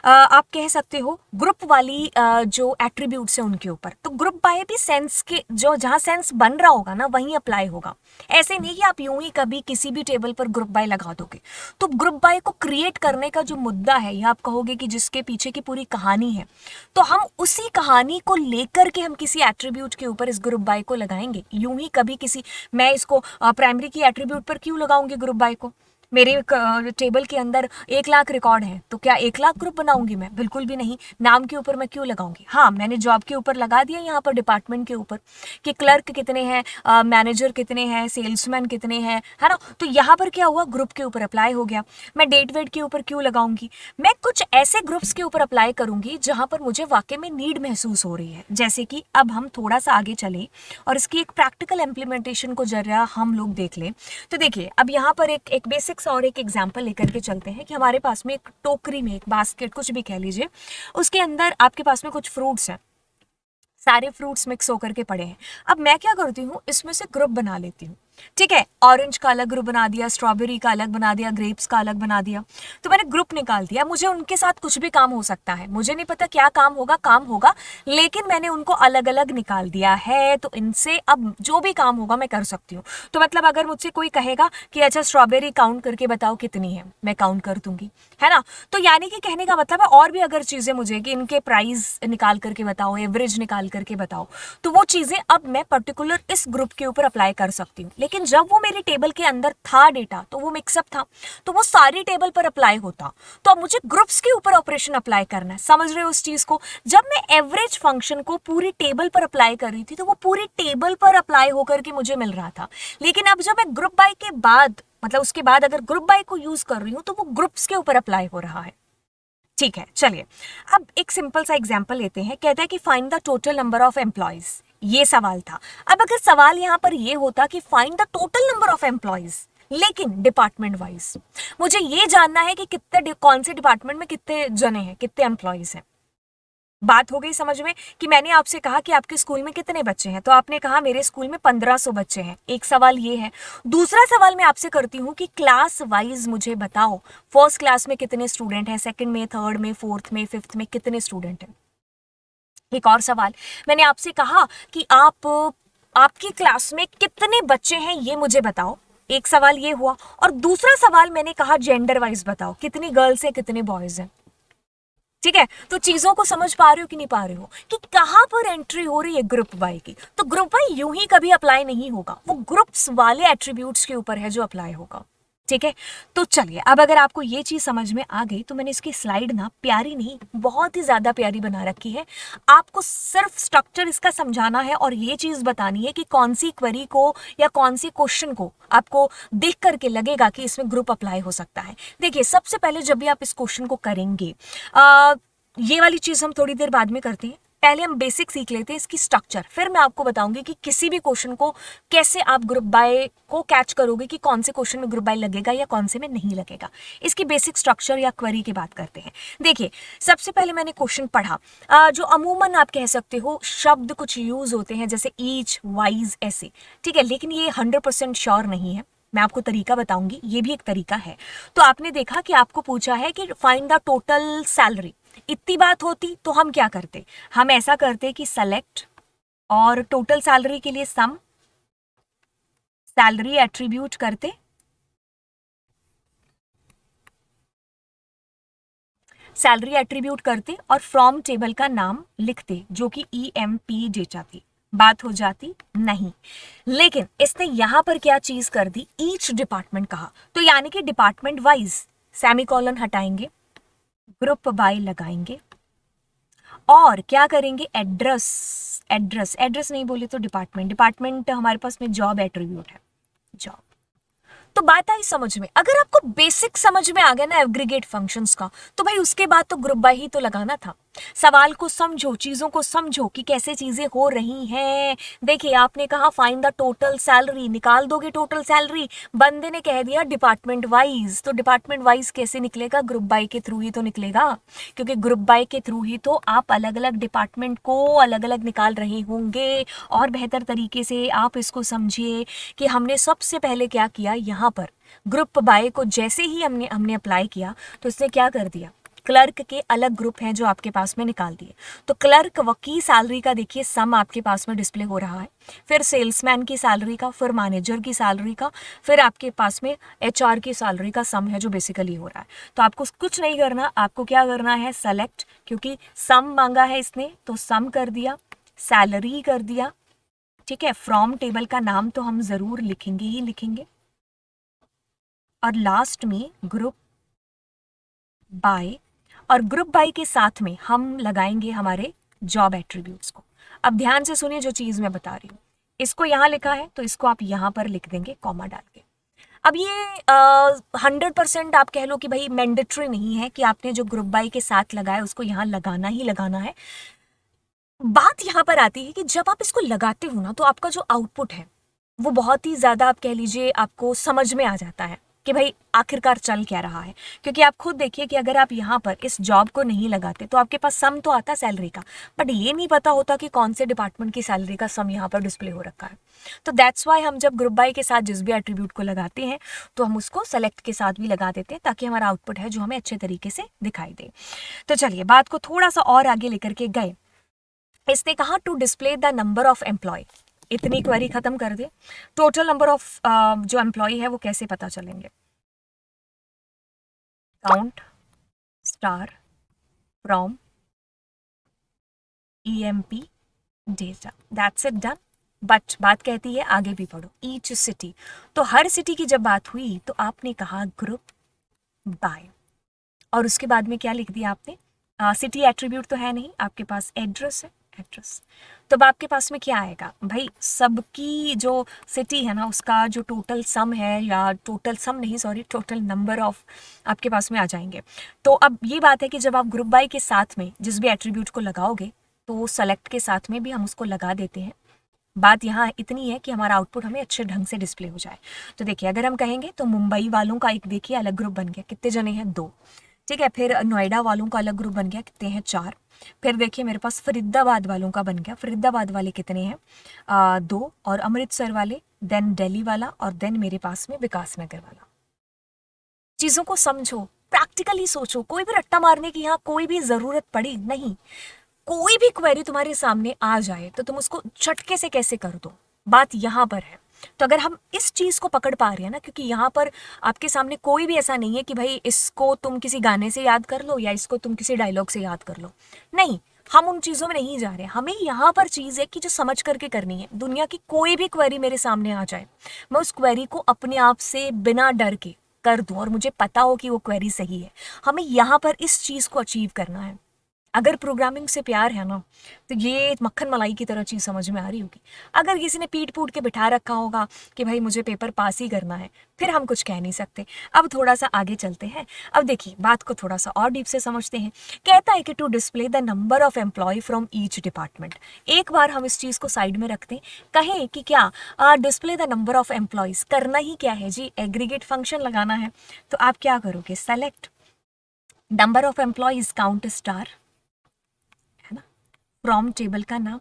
आप कह सकते हो ग्रुप वाली जो एट्रीब्यूट्स है उनके ऊपर। तो ग्रुप बाय भी सेंस के जो जहाँ सेंस बन रहा होगा ना वहीं अप्लाई होगा। ऐसे नहीं कि आप यूं ही कभी किसी भी टेबल पर ग्रुप बाय लगा दोगे। तो ग्रुप बाय को क्रिएट करने का जो मुद्दा है, या आप कहोगे कि जिसके पीछे की पूरी कहानी है, तो हम उसी कहानी को लेकर के हम किसी एट्रीब्यूट के ऊपर इस ग्रुप बाय को लगाएंगे। यूं ही कभी किसी, मैं इसको प्राइमरी की एट्रीब्यूट पर क्यों लगाऊंगी ग्रुप बाय को? मेरे टेबल के अंदर 1 लाख रिकॉर्ड है, तो क्या 1 लाख ग्रुप बनाऊंगी मैं? बिल्कुल भी नहीं। नाम के ऊपर मैं क्यों लगाऊंगी? हाँ, मैंने जॉब के ऊपर लगा दिया, यहाँ पर डिपार्टमेंट के ऊपर कि क्लर्क कितने हैं, मैनेजर कितने हैं, सेल्समैन कितने हैं, है ना। तो यहाँ पर क्या हुआ, ग्रुप के ऊपर अप्लाई हो गया। मैं डेट वेट के ऊपर क्यों लगाऊंगी? मैं कुछ ऐसे ग्रुप्स के ऊपर अप्लाई करूंगी जहां पर मुझे वाकई में नीड महसूस हो रही है। जैसे कि अब हम थोड़ा सा आगे चले और इसकी एक प्रैक्टिकल इम्प्लीमेंटेशन को जरा हम लोग देख लें। तो देखिए, अब यहाँ पर एक बेसिक्स और एक एग्जाम्पल लेकर के चलते हैं कि हमारे पास में एक टोकरी में, एक बास्केट, कुछ भी कह लीजिए, उसके अंदर आपके पास में कुछ फ्रूट्स हैं, सारे फ्रूट्स मिक्स होकर के पड़े हैं। अब मैं क्या करती हूँ, इसमें से ग्रुप बना लेती हूँ। ठीक है, ऑरेंज का अलग ग्रुप बना दिया, स्ट्रॉबेरी का अलग बना दिया, ग्रेप्स का अलग बना दिया, तो मैंने ग्रुप निकाल दिया। मुझे उनके साथ कुछ भी काम हो सकता है, मुझे नहीं पता क्या काम होगा, लेकिन मैंने उनको अलग अलग निकाल दिया है, तो इनसे अब जो भी काम होगा मैं कर सकती हूँ। तो मतलब अगर मुझसे कोई कहेगा कि अच्छा स्ट्रॉबेरी काउंट करके बताओ कितनी है, मैं काउंट कर दूंगी, है ना। तो यानी कि कहने का मतलब है और भी अगर चीजें मुझे कि इनके प्राइस निकाल करके बताओ, एवरेज निकाल करके बताओ, तो वो चीजें अब मैं पर्टिकुलर इस ग्रुप के ऊपर अप्लाई कर सकती हूँ। लेकिन जब वो मेरी टेबल के अंदर था डेटा, तो वो मिक्सअप था, तो वो सारी टेबल पर अप्लाई होता। तो अब मुझे ग्रुप्स के ऊपर ऑपरेशन अप्लाई करना है, समझ रहे हो उस चीज को। जब मैं एवरेज फंक्शन को पूरी टेबल पर अप्लाई कर रही थी, तो वो पूरी टेबल पर अप्लाई होकर के मुझे मिल रहा था। लेकिन अब जब मैं ग्रुप बाय के बाद, मतलब उसके बाद अगर ग्रुप बाय को यूज कर रही हूँ, तो वो ग्रुप्स के ऊपर अप्लाई हो रहा है। ठीक है, चलिए अब एक सिंपल सा एग्जांपल लेते हैं। कहता है कि find the total number of employees, ये सवाल था। अब अगर सवाल यहां पर ये होता कि find the total number of employees, लेकिन डिपार्टमेंट वाइज मुझे ये जानना है कि कितने, कौन से डिपार्टमेंट में कितने जने हैं, कितने एम्प्लॉयज हैं। बात हो गई समझ में कि मैंने आपसे कहा कि आपके स्कूल में कितने बच्चे हैं, तो आपने कहा मेरे स्कूल में 1500 बच्चे हैं। एक सवाल ये है। दूसरा सवाल मैं आपसे करती हूँ कि क्लास वाइज मुझे बताओ, फर्स्ट क्लास में कितने स्टूडेंट हैं, सेकंड में, थर्ड में, फोर्थ में, फिफ्थ में कितने स्टूडेंट हैं। एक और सवाल, मैंने आपसे कहा कि आपकी क्लास में कितने बच्चे हैं ये मुझे बताओ। एक सवाल ये हुआ, और दूसरा सवाल मैंने कहा जेंडर वाइज बताओ, कितनी गर्ल्स हैं, कितने बॉयज हैं। ठीक है, तो चीजों को समझ पा रहे हो कि नहीं पा रहे हो कि कहां पर एंट्री हो रही है ग्रुप बाय की। तो ग्रुप बाय यूं ही कभी अप्लाई नहीं होगा, वो ग्रुप्स वाले एट्रीब्यूट्स के ऊपर है जो अप्लाई होगा। ठीक है, तो चलिए अब अगर आपको ये चीज समझ में आ गई, तो मैंने इसकी स्लाइड ना प्यारी नहीं, बहुत ही ज्यादा प्यारी बना रखी है। आपको सिर्फ स्ट्रक्चर इसका समझाना है और ये चीज बतानी है कि कौन सी क्वेरी को या कौन सी क्वेश्चन को आपको देख करके लगेगा कि इसमें ग्रुप अप्लाई हो सकता है। देखिए, सबसे पहले जब भी आप इस क्वेश्चन को करेंगे, ये वाली चीज हम थोड़ी देर बाद में करते हैं, पहले हम बेसिक सीख लेते हैं इसकी स्ट्रक्चर, फिर मैं आपको बताऊंगी कि किसी भी क्वेश्चन को कैसे आप ग्रुप बाय को कैच करोगे कि कौन से क्वेश्चन में ग्रुप बाय लगेगा या कौन से में नहीं लगेगा। इसकी बेसिक स्ट्रक्चर या क्वेरी की बात करते हैं। देखिए, सबसे पहले मैंने क्वेश्चन पढ़ा, जो अमूमन आप कह सकते हो शब्द कुछ यूज होते हैं जैसे ईच, वाइज, ऐसे। ठीक है, लेकिन ये 100% श्योर नहीं है, मैं आपको तरीका बताऊंगी, ये भी एक तरीका है। तो आपने देखा कि आपको पूछा है कि फाइंड द टोटल सैलरी, इतनी बात होती तो हम क्या करते, हम ऐसा करते कि सेलेक्ट और टोटल सैलरी के लिए सम सैलरी एट्रीब्यूट करते, सैलरी एट्रीब्यूट करते और फ्रॉम टेबल का नाम लिखते जो कि EMP डेटा थी, बात हो जाती नहीं। लेकिन इसने यहां पर क्या चीज कर दी, ईच डिपार्टमेंट कहा, तो यानी कि डिपार्टमेंट वाइज सेमीकोलन हटाएंगे, ग्रुप बाय लगाएंगे और क्या करेंगे, एड्रेस, एड्रेस एड्रेस नहीं बोले तो डिपार्टमेंट, डिपार्टमेंट हमारे पास में जॉब एट्रीब्यूट है, जॉब। तो बात आई समझ में। अगर आपको बेसिक समझ में आ गया ना एग्रीगेट फंक्शंस का, तो भाई उसके बाद तो ग्रुप बाय ही तो लगाना था। सवाल को समझो, चीजों को समझो कि कैसे चीजें हो रही हैं। देखिए, आपने कहा फाइंड द टोटल सैलरी, निकाल दोगे टोटल सैलरी, बंदे ने कह दिया डिपार्टमेंट वाइज, तो डिपार्टमेंट वाइज कैसे निकलेगा, ग्रुप बाय के थ्रू ही तो निकलेगा, क्योंकि ग्रुप बाय के थ्रू ही तो आप अलग अलग डिपार्टमेंट को अलग अलग निकाल रहे होंगे। और बेहतर तरीके से आप इसको समझिए कि हमने सबसे पहले क्या किया, यहाँ पर ग्रुप बाय को जैसे ही हमने अप्लाई किया, तो इसने क्या कर दिया, क्लर्क के अलग ग्रुप हैं जो आपके पास में निकाल दिए। तो क्लर्क की सैलरी का देखिए सम आपके पास में डिस्प्ले हो रहा है, फिर सेल्समैन की सैलरी का, फिर मैनेजर की सैलरी का, फिर आपके पास में HR की सैलरी का सम है जो बेसिकली हो रहा है। तो आपको कुछ नहीं करना, आपको क्या करना है, सेलेक्ट, क्योंकि सम मांगा है इसने तो सम कर दिया, सैलरी कर दिया। ठीक है, फ्रॉम टेबल का नाम तो हम जरूर लिखेंगे ही लिखेंगे, और लास्ट में ग्रुप बाय, और ग्रुप बाय के साथ में हम लगाएंगे हमारे जॉब एट्रीब्यूट्स को। अब ध्यान से सुनिए जो चीज मैं बता रही हूँ, इसको यहाँ लिखा है तो इसको आप यहाँ पर लिख देंगे कॉमा डाल के। अब ये 100% आप कह लो कि भाई मैंडेटरी नहीं है कि आपने जो ग्रुप बाय के साथ लगाया उसको यहाँ लगाना ही लगाना है। बात यहाँ पर आती है कि जब आप इसको लगाते हो ना, तो आपका जो आउटपुट है वो बहुत ही ज्यादा, आप कह लीजिए, आपको समझ में आ जाता है। कि भाई आखिरकार चल क्या रहा है। क्योंकि आप खुद देखिए कि अगर आप यहाँ पर इस जॉब को नहीं लगाते तो आपके पास सम तो आता सैलरी का, बट ये नहीं पता होता कि कौन से डिपार्टमेंट की सैलरी का सम यहाँ पर डिस्प्ले हो रखा है। तो दैट्स वाई हम जब ग्रुप बाय के साथ जिस भी एट्रीब्यूट को लगाते हैं तो हम उसको सेलेक्ट के साथ भी लगा देते हैं, ताकि हमारा आउटपुट है जो हमें अच्छे तरीके से दिखाई दे। तो चलिए बात को थोड़ा सा और आगे लेकर के गए। इसने कहा to display the number of employ, इतनी क्वेरी खत्म कर दे। टोटल नंबर ऑफ जो एम्प्लॉय है वो कैसे पता चलेंगे, count star from EMP data, that's it done. But बात कहती है आगे भी पढ़ो, ईच सिटी, तो हर सिटी की जब बात हुई तो आपने कहा ग्रुप बाय, और उसके बाद में क्या लिख दिया आपने, सिटी एट्रीब्यूट तो है नहीं आपके पास, एड्रेस है, एड्रेस। तो अब आपके पास में क्या आएगा भाई, सबकी जो सिटी है ना उसका जो टोटल सम है, या टोटल सम नहीं सॉरी टोटल नंबर ऑफ आपके पास में आ जाएंगे। तो अब ये बात है कि जब आप ग्रुप बाय के साथ में जिस भी एट्रीब्यूट को लगाओगे तो सेलेक्ट के साथ में भी हम उसको लगा देते हैं। बात यहाँ इतनी है कि हमारा आउटपुट हमें अच्छे ढंग से डिस्प्ले हो जाए। तो देखिए अगर हम कहेंगे तो मुंबई वालों का एक देखिए अलग ग्रुप बन गया, कितने जने हैं, 2। ठीक है, फिर नोएडा वालों का अलग ग्रुप बन गया, कितने हैं, 4। फिर देखिए मेरे पास फरीदाबाद वालों का बन गया, फरीदाबाद वाले कितने हैं, 2, और अमृतसर वाले, देन दिल्ली वाला, और देन मेरे पास में विकास नगर वाला। चीज़ों को समझो, प्रैक्टिकली सोचो, कोई भी रट्टा मारने की यहाँ कोई भी ज़रूरत पड़ी नहीं। कोई भी क्वेरी तुम्हारे सामने आ जाए तो तुम उसको झटके से कैसे कर दो, बात यहाँ पर है। तो अगर हम इस चीज़ को पकड़ पा रहे हैं ना, क्योंकि यहाँ पर आपके सामने कोई भी ऐसा नहीं है कि भाई इसको तुम किसी गाने से याद कर लो या इसको तुम किसी डायलॉग से याद कर लो, नहीं, हम उन चीज़ों में नहीं जा रहे। हमें यहाँ पर चीज़ है कि जो समझ करके करनी है। दुनिया की कोई भी क्वेरी मेरे सामने आ जाए, मैं उस क्वेरी को अपने आप से बिना डर के कर दूँ और मुझे पता हो कि वो क्वेरी सही है। हमें यहाँ पर इस चीज़ को अचीव करना है। अगर प्रोग्रामिंग से प्यार है ना तो ये मक्खन मलाई की तरह चीज़ समझ में आ रही होगी। अगर किसी ने पीट पूट के बिठा रखा होगा कि भाई मुझे पेपर पास ही करना है, फिर हम कुछ कह नहीं सकते। अब थोड़ा सा आगे चलते हैं। अब देखिए बात को थोड़ा सा और डीप से समझते हैं। कहता है कि to display the number of employ from each department. एक बार हम इस चीज़ को साइड में रखते हैं, कहें कि क्या display the number of employees करना ही क्या है जी, एग्रीगेट फंक्शन लगाना है। तो आप क्या करोगे, select number of employees count star, from table का नाम,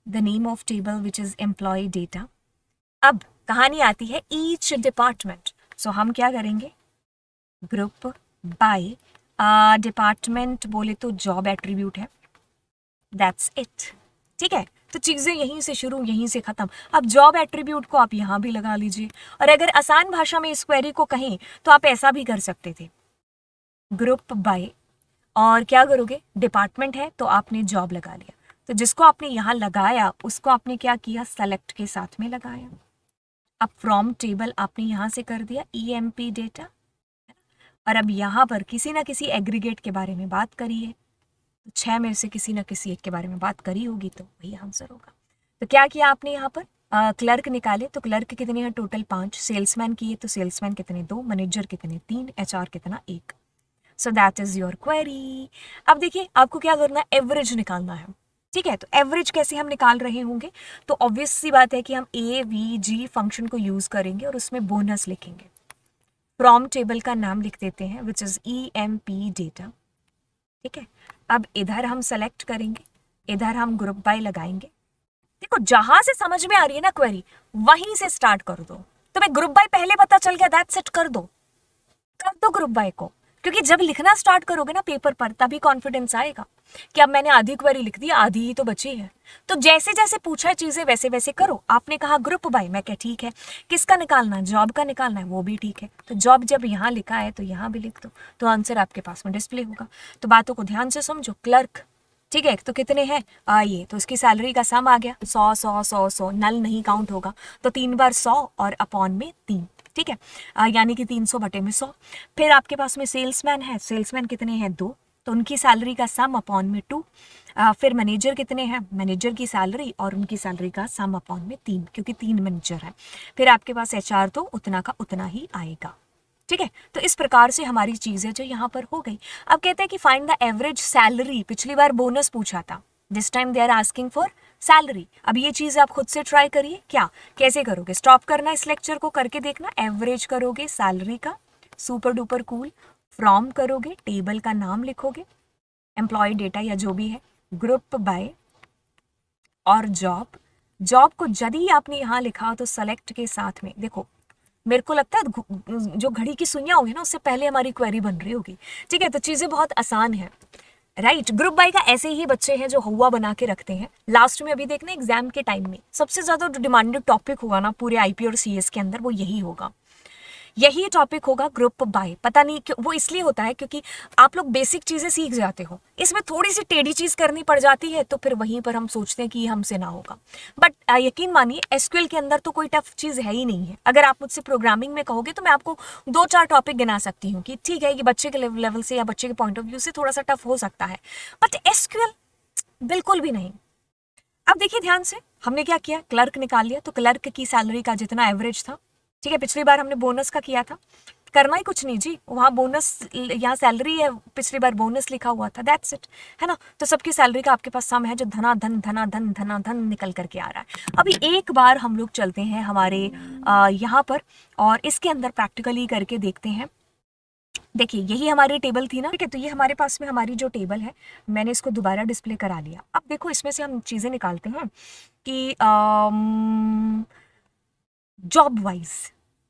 the name of table which is employ data. अब कहानी आती है ईच डिपार्टमेंट। सो हम क्या करेंगे, ग्रुप बाय डिपार्टमेंट बोले तो जॉब एट्रीब्यूट है, दैट्स इट। ठीक है, तो चीज़ें यहीं से शुरू यहीं से ख़त्म। अब जॉब एट्रीब्यूट को आप यहाँ भी लगा लीजिए, और अगर आसान भाषा में इस क्वेरी को कहें तो आप ऐसा भी कर सकते थे, ग्रुप बाय, और क्या करोगे, डिपार्टमेंट है तो आपने जॉब लगा लिया, तो जिसको आपने यहाँ लगाया उसको आपने क्या किया, सेलेक्ट के साथ में लगाया। अब फ्रॉम टेबल आपने यहाँ से कर दिया EMP डेटा, और अब यहाँ पर किसी ना किसी एग्रीगेट के बारे में बात करी है, तो 6 में से किसी ना किसी एक के बारे में बात करी होगी, तो वही आंसर होगा। तो क्या किया आपने यहाँ पर, क्लर्क निकाले तो क्लर्क कितने हैं, टोटल 5। सेल्समैन किए तो सेल्समैन कितने, 2। मैनेजर कितने, 3। HR कितना, 1। So that is your query. अब देखिए आपको क्या करना है, एवरेज निकालना है। ठीक है, तो एवरेज कैसे हम निकाल रहे होंगे, तो ऑब्वियस सी बात है कि हम AVG फंक्शन को यूज करेंगे और उसमें बोनस लिखेंगे। फ्रॉम टेबल का नाम लिख देते हैं विच इज EMP डेटा। ठीक है, अब इधर हम सेलेक्ट करेंगे, इधर हम ग्रुप बाय लगाएंगे। देखो जहां से समझ में आ रही है ना क्वेरी, वहीं से स्टार्ट कर दो। तुम्हें ग्रुप बाय पहले पता चल गया, दैट्स इट, कर दो ग्रुप बाय को। क्योंकि जब लिखना स्टार्ट करोगे ना पेपर पर, तभी कॉन्फिडेंस आएगा कि अब मैंने आधी क्वेरी लिख दी, आधी ही तो बची है। तो जैसे जैसे पूछा है चीजें वैसे वैसे करो। आपने कहा ग्रुप बाय, मैं क्या ठीक है, किसका निकालना है, जॉब का निकालना है, वो भी ठीक है। तो जॉब जब यहाँ लिखा है तो यहाँ भी लिख दो, तो आंसर आपके पास में डिस्प्ले होगा। तो बातों को ध्यान से समझो। क्लर्क, ठीक है, तो कितने हैं, ये तो इसकी सैलरी का सम आ गया, 100 100 100 100, नल नहीं काउंट होगा, तो 3 बार 100 और अपॉन में 3। ठीक है, यानी कि 300 बटे में 100। फिर आपके पास में सेल्समैन है, सेल्समैन कितने हैं, 2, तो उनकी सैलरी का सम अपॉन में 2। फिर मैनेजर कितने हैं, मैनेजर की सैलरी और उनकी सैलरी का सम अपॉन में 3, क्योंकि 3 मैनेजर है। फिर आपके पास HR तो उतना का उतना ही आएगा। ठीक है, तो इस प्रकार से हमारी चीज़ है जो यहाँ पर हो गई। अब कहते हैं कि फाइंड द एवरेज सैलरी। पिछली बार बोनस पूछा था, this time they are asking for salary. अब ये चीज़ आप खुद से ट्राई करिए। क्या कैसे करोगे? स्टॉप करना इस लेक्चर को, करके देखना। एवरेज करोगे सैलरी का, सुपर डुपर कूल। फ्रॉम करोगे, टेबल का नाम लिखोगे, एम्प्लॉय डेटा या जो भी है, ग्रुप बाय और जॉब। जॉब को यदि आपने यहाँ लिखा तो सेलेक्ट के साथ में देखो, मेरे को लगता है जो घड़ी की सुइयां होगी ना, उससे पहले हमारी क्वेरी बन रही होगी। ठीक है, तो चीज़ें बहुत आसान है, राइट। ग्रुप बाय का ऐसे ही बच्चे हैं जो हुआ बना के रखते हैं। लास्ट में अभी देखना एग्जाम के टाइम में सबसे ज्यादा जो डिमांडेड टॉपिक होगा ना पूरे आईपी और सीएस के अंदर, वो यही होगा, यही टॉपिक होगा, ग्रुप बाय। पता नहीं क्यों वो इसलिए होता है, क्योंकि आप लोग बेसिक चीजें सीख जाते हो, इसमें थोड़ी सी टेढ़ी चीज करनी पड़ जाती है, तो फिर वहीं पर हम सोचते हैं कि ये हमसे ना होगा। बट यकीन मानिए एसक्यूएल के अंदर तो कोई टफ चीज है ही नहीं है। अगर आप मुझसे प्रोग्रामिंग में कहोगे तो मैं आपको 2-4 टॉपिक गिना सकती हूँ कि ठीक है ये बच्चे के लेवल से या बच्चे के पॉइंट ऑफ व्यू से थोड़ा सा टफ हो सकता है, बट एसक्यूएल बिल्कुल भी नहीं। अब देखिए ध्यान से, हमने क्या किया, क्लर्क निकाल लिया, तो क्लर्क की सैलरी का जितना एवरेज था, ठीक है, पिछली बार हमने बोनस का किया था, करना ही कुछ नहीं जी, वहाँ बोनस, यहाँ सैलरी है, पिछली बार बोनस लिखा हुआ था, दैट्स इट, है ना। तो सबकी सैलरी का आपके पास सम है जो धनाधन धनाधन धनाधन निकल करके आ रहा है। अभी एक बार हम लोग चलते हैं हमारे यहाँ पर और इसके अंदर प्रैक्टिकली करके देखते हैं। देखिए यही हमारी टेबल थी ना, ठीक है, तो ये हमारे पास में हमारी जो टेबल है, मैंने इसको दोबारा डिस्प्ले करा लिया। अब देखो इसमें से हम चीज़ें निकालते हैं कि जॉब वाइज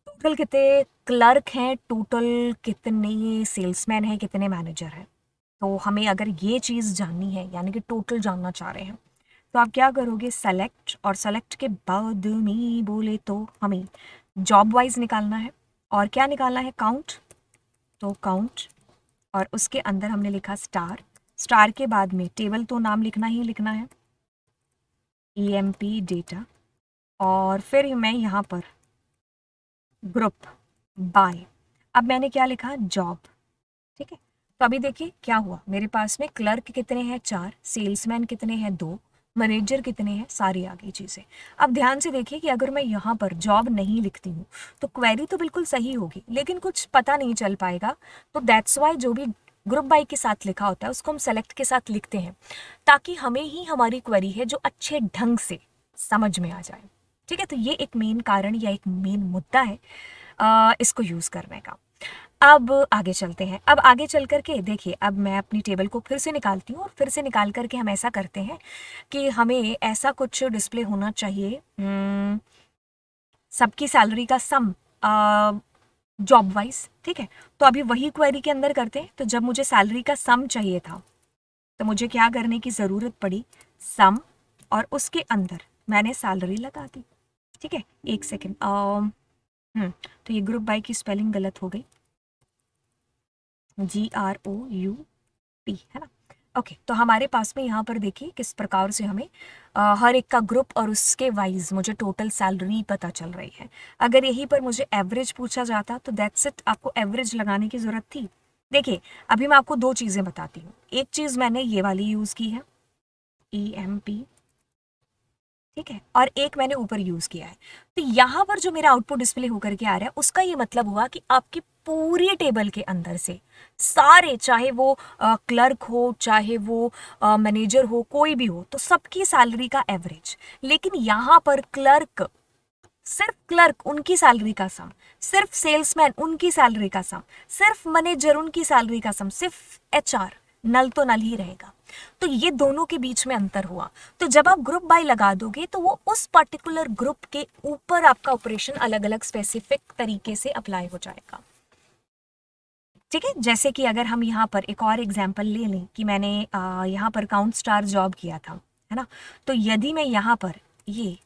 टोटल कितने क्लर्क हैं, टोटल कितने सेल्समैन हैं, कितने मैनेजर हैं। तो हमें अगर ये चीज़ जाननी है, यानी कि टोटल जानना चाह रहे हैं, तो आप क्या करोगे, सेलेक्ट, और सेलेक्ट के बाद में बोले तो हमें जॉब वाइज निकालना है, और क्या निकालना है, काउंट। तो काउंट, और उसके अंदर हमने लिखा स्टार, स्टार के बाद में टेबल तो नाम लिखना ही लिखना है, ईएमपी डेटा, और फिर मैं यहाँ पर ग्रुप बाय। अब मैंने क्या लिखा, जॉब, ठीक है। तो अभी देखिए क्या हुआ, मेरे पास में क्लर्क कितने हैं, 4, सेल्समैन कितने हैं, 2, मैनेजर कितने हैं, सारी आ गई चीज़ें। अब ध्यान से देखिए कि अगर मैं यहाँ पर जॉब नहीं लिखती हूँ तो क्वेरी तो बिल्कुल सही होगी, लेकिन कुछ पता नहीं चल पाएगा। तो दैट्स वाई जो भी ग्रुप बाय के साथ लिखा होता है उसको हम सेलेक्ट के साथ लिखते हैं, ताकि हमें ही हमारी क्वेरी है जो अच्छे ढंग से समझ में आ जाए। ठीक है, तो ये एक मेन कारण या एक मेन मुद्दा है इसको यूज़ करने का। अब आगे चलते हैं। अब आगे चल करके देखिए, अब मैं अपनी टेबल को फिर से निकालती हूँ, और फिर से निकाल करके हम ऐसा करते हैं कि हमें ऐसा कुछ डिस्प्ले होना चाहिए, सबकी सैलरी का सम जॉब वाइज, ठीक है। तो अभी वही क्वेरी के अंदर करते हैं। तो जब मुझे सैलरी का सम चाहिए था तो मुझे क्या करने की ज़रूरत पड़ी, सम, और उसके अंदर मैंने सैलरी लगा दी, ठीक है। एक सेकेंड, तो ये ग्रुप बाय की स्पेलिंग गलत हो गई, GROUP, है ना। ओके, तो हमारे पास में यहाँ पर देखिए किस प्रकार से हमें हर एक का ग्रुप और उसके वाइज मुझे टोटल सैलरी पता चल रही है। अगर यहीं पर मुझे एवरेज पूछा जाता तो दैट्स इट, आपको एवरेज लगाने की ज़रूरत थी। देखिए अभी मैं आपको 2 चीज़ें बताती हूँ। एक चीज़ मैंने ये वाली यूज़ की है, EMP, ठीक है, और एक मैंने ऊपर यूज किया है। तो यहाँ पर जो मेरा आउटपुट डिस्प्ले होकर के आ रहा है उसका ये मतलब हुआ कि आपकी पूरी टेबल के अंदर से सारे, चाहे वो क्लर्क हो, चाहे वो मैनेजर हो, कोई भी हो, तो सबकी सैलरी का एवरेज। लेकिन यहाँ पर क्लर्क, सिर्फ क्लर्क उनकी सैलरी का सम, सिर्फ सेल्समैन उनकी सैलरी का सम, सिर्फ मैनेजर उनकी सैलरी का सम, सिर्फ HR, नल तो नल ही रहेगा। तो ये दोनों के बीच में अंतर हुआ। तो जब आप ग्रुप बाय लगा दोगे तो वो उस पर्टिकुलर ग्रुप के ऊपर आपका ऑपरेशन अलग अलग स्पेसिफिक तरीके से अप्लाई हो जाएगा, ठीक है। जैसे कि अगर हम यहाँ पर एक और एग्जाम्पल ले लें कि मैंने यहाँ पर काउंट स्टार जॉब किया था, है ना। तो यदि मैं यहाँ पर ये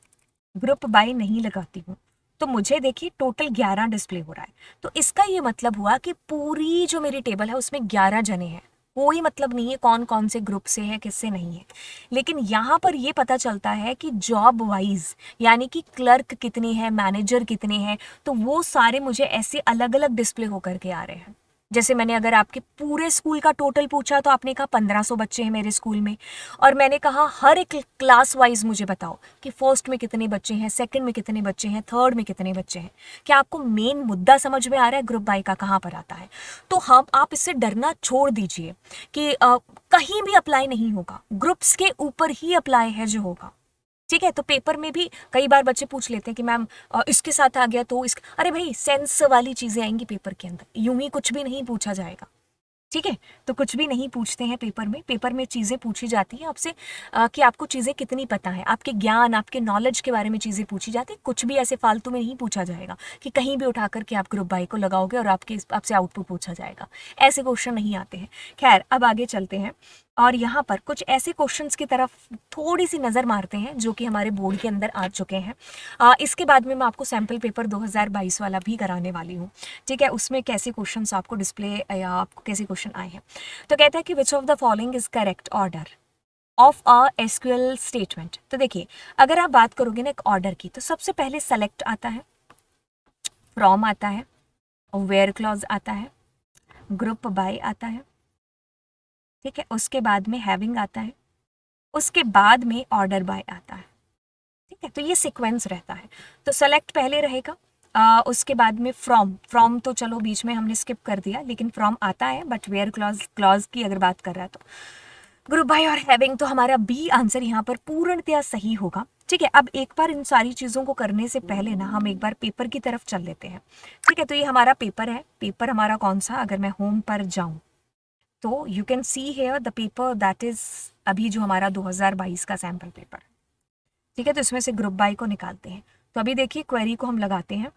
ग्रुप बाय नहीं लगाती हूँ तो मुझे देखिए टोटल 11 डिस्प्ले हो रहा है। तो इसका ये मतलब हुआ कि पूरी जो मेरी टेबल है उसमें 11 जने हैं। कोई मतलब नहीं है कौन कौन से ग्रुप से है, किससे नहीं है। लेकिन यहाँ पर ये पता चलता है कि जॉब वाइज, यानी कि क्लर्क कितने हैं, मैनेजर कितने हैं, तो वो सारे मुझे ऐसे अलग अलग डिस्प्ले होकर के आ रहे हैं। जैसे मैंने अगर आपके पूरे स्कूल का टोटल पूछा तो आपने कहा 1500 बच्चे हैं मेरे स्कूल में, और मैंने कहा हर एक क्लास वाइज मुझे बताओ कि फर्स्ट में कितने बच्चे हैं, सेकंड में कितने बच्चे हैं, थर्ड में कितने बच्चे हैं। क्या आपको मेन मुद्दा समझ में आ रहा है ग्रुप बाय का कहाँ पर आता है? तो हम, आप इससे डरना छोड़ दीजिए कि कहीं भी अप्लाई नहीं होगा, ग्रुप्स के ऊपर ही अप्लाई है जो होगा। ठीक है। तो पेपर में भी कई बार बच्चे पूछ लेते हैं कि मैम इसके साथ आ गया तो इस, अरे भाई सेंस वाली चीजें आएंगी पेपर के अंदर, यूं ही कुछ भी नहीं पूछा जाएगा। ठीक है, तो कुछ भी नहीं पूछते हैं पेपर में। पेपर में चीज़ें पूछी जाती हैं आपसे कि आपको चीज़ें कितनी पता है, आपके ज्ञान, आपके नॉलेज के बारे में चीज़ें पूछी जाती है। कुछ भी ऐसे फालतू में नहीं पूछा जाएगा कि कहीं भी उठा करके आप ग्रुप बाई को लगाओगे और आपसे आउटपुट पूछा जाएगा। ऐसे क्वेश्चन नहीं आते हैं। खैर, अब आगे चलते हैं और यहाँ पर कुछ ऐसे क्वेश्चंस की तरफ थोड़ी सी नज़र मारते हैं जो कि हमारे बोर्ड के अंदर आ चुके हैं। इसके बाद में मैं आपको सैम्पल पेपर 2022 वाला भी कराने वाली हूँ। ठीक है, उसमें कैसे क्वेश्चंस आपको डिस्प्ले या आपको कैसे क्वेश्चन आए हैं। तो कहता है कि which of the following is correct order of a SQL statement. तो देखिए, अगर आप बात करोगे ना एक ऑर्डर की, तो सबसे पहले सेलेक्ट आता है, फ्रॉम आता है, वेयर क्लॉज आता है, ग्रुप बाय आता है, ठीक है, उसके बाद में हैविंग आता है, उसके बाद में ऑर्डर बाय आता है। ठीक है, तो ये सीक्वेंस रहता है। तो सेलेक्ट पहले रहेगा, उसके बाद में फ्रॉम तो चलो बीच में हमने स्किप कर दिया, लेकिन फ्रॉम आता है, बट वेयर क्लॉज क्लॉज की अगर बात कर रहा है तो ग्रुप बाय और हैविंग। तो हमारा बी आंसर यहाँ पर पूर्णतया सही होगा। ठीक है, अब एक बार इन सारी चीज़ों को करने से पहले ना हम एक बार पेपर की तरफ चल लेते हैं। ठीक है, तो ये हमारा पेपर है। पेपर हमारा कौन सा, अगर मैं होम पर जाऊँ तो you can see here the paper that is अभी जो हमारा 2022 का सैम्पल पेपर। ठीक है, तो इसमें से ग्रुप बाय को निकालते हैं। तो अभी देखिए क्वेरी को हम लगाते हैं।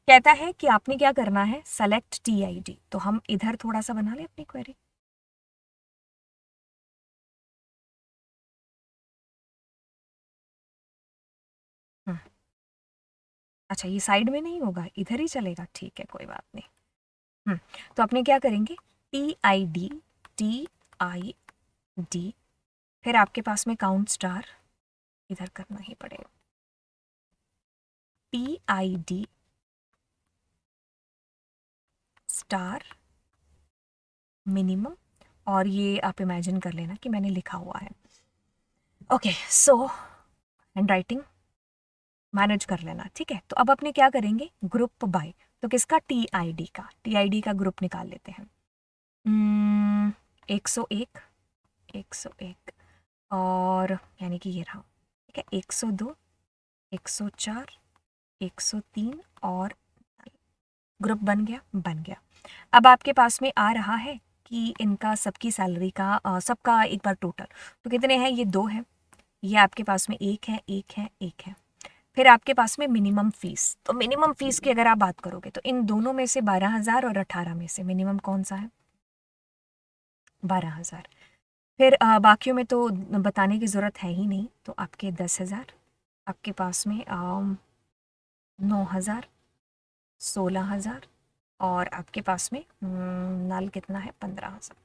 कहता है कि आपने क्या करना है, सेलेक्ट TID। तो हम इधर थोड़ा सा बना ले अपनी क्वेरी। अच्छा, ये साइड में नहीं होगा, इधर ही चलेगा। ठीक है, कोई बात नहीं। तो अपने क्या करेंगे, TID, TID, फिर आपके पास में काउंट स्टार इधर करना ही पड़ेगा, TID स्टार मिनिमम, और ये आप इमेजिन कर लेना कि मैंने लिखा हुआ है। ओके, सो हैंड राइटिंग मैनेज कर लेना। ठीक है, तो अब अपने क्या करेंगे, ग्रुप बाय। तो किसका, TID का ग्रुप निकाल लेते हैं। 101, 101, और यानी कि ये रहा। ठीक है, 102, 104, 103, और ग्रुप बन गया, बन गया। अब आपके पास में आ रहा है कि इनका सबकी सैलरी का सबका एक बार टोटल तो कितने हैं, ये 2 है, ये आपके पास में 1 है, 1 है, 1 है। फिर आपके पास में मिनिमम फीस, तो मिनिमम फीस की अगर आप बात करोगे तो इन दोनों में से 12,000 और 18 में से मिनिमम कौन सा है, 12,000। फिर बाकियों में तो बताने की ज़रूरत है ही नहीं, तो आपके 10,000, आपके पास में 9,000, 16,000, और आपके पास में नल कितना है, 15,000।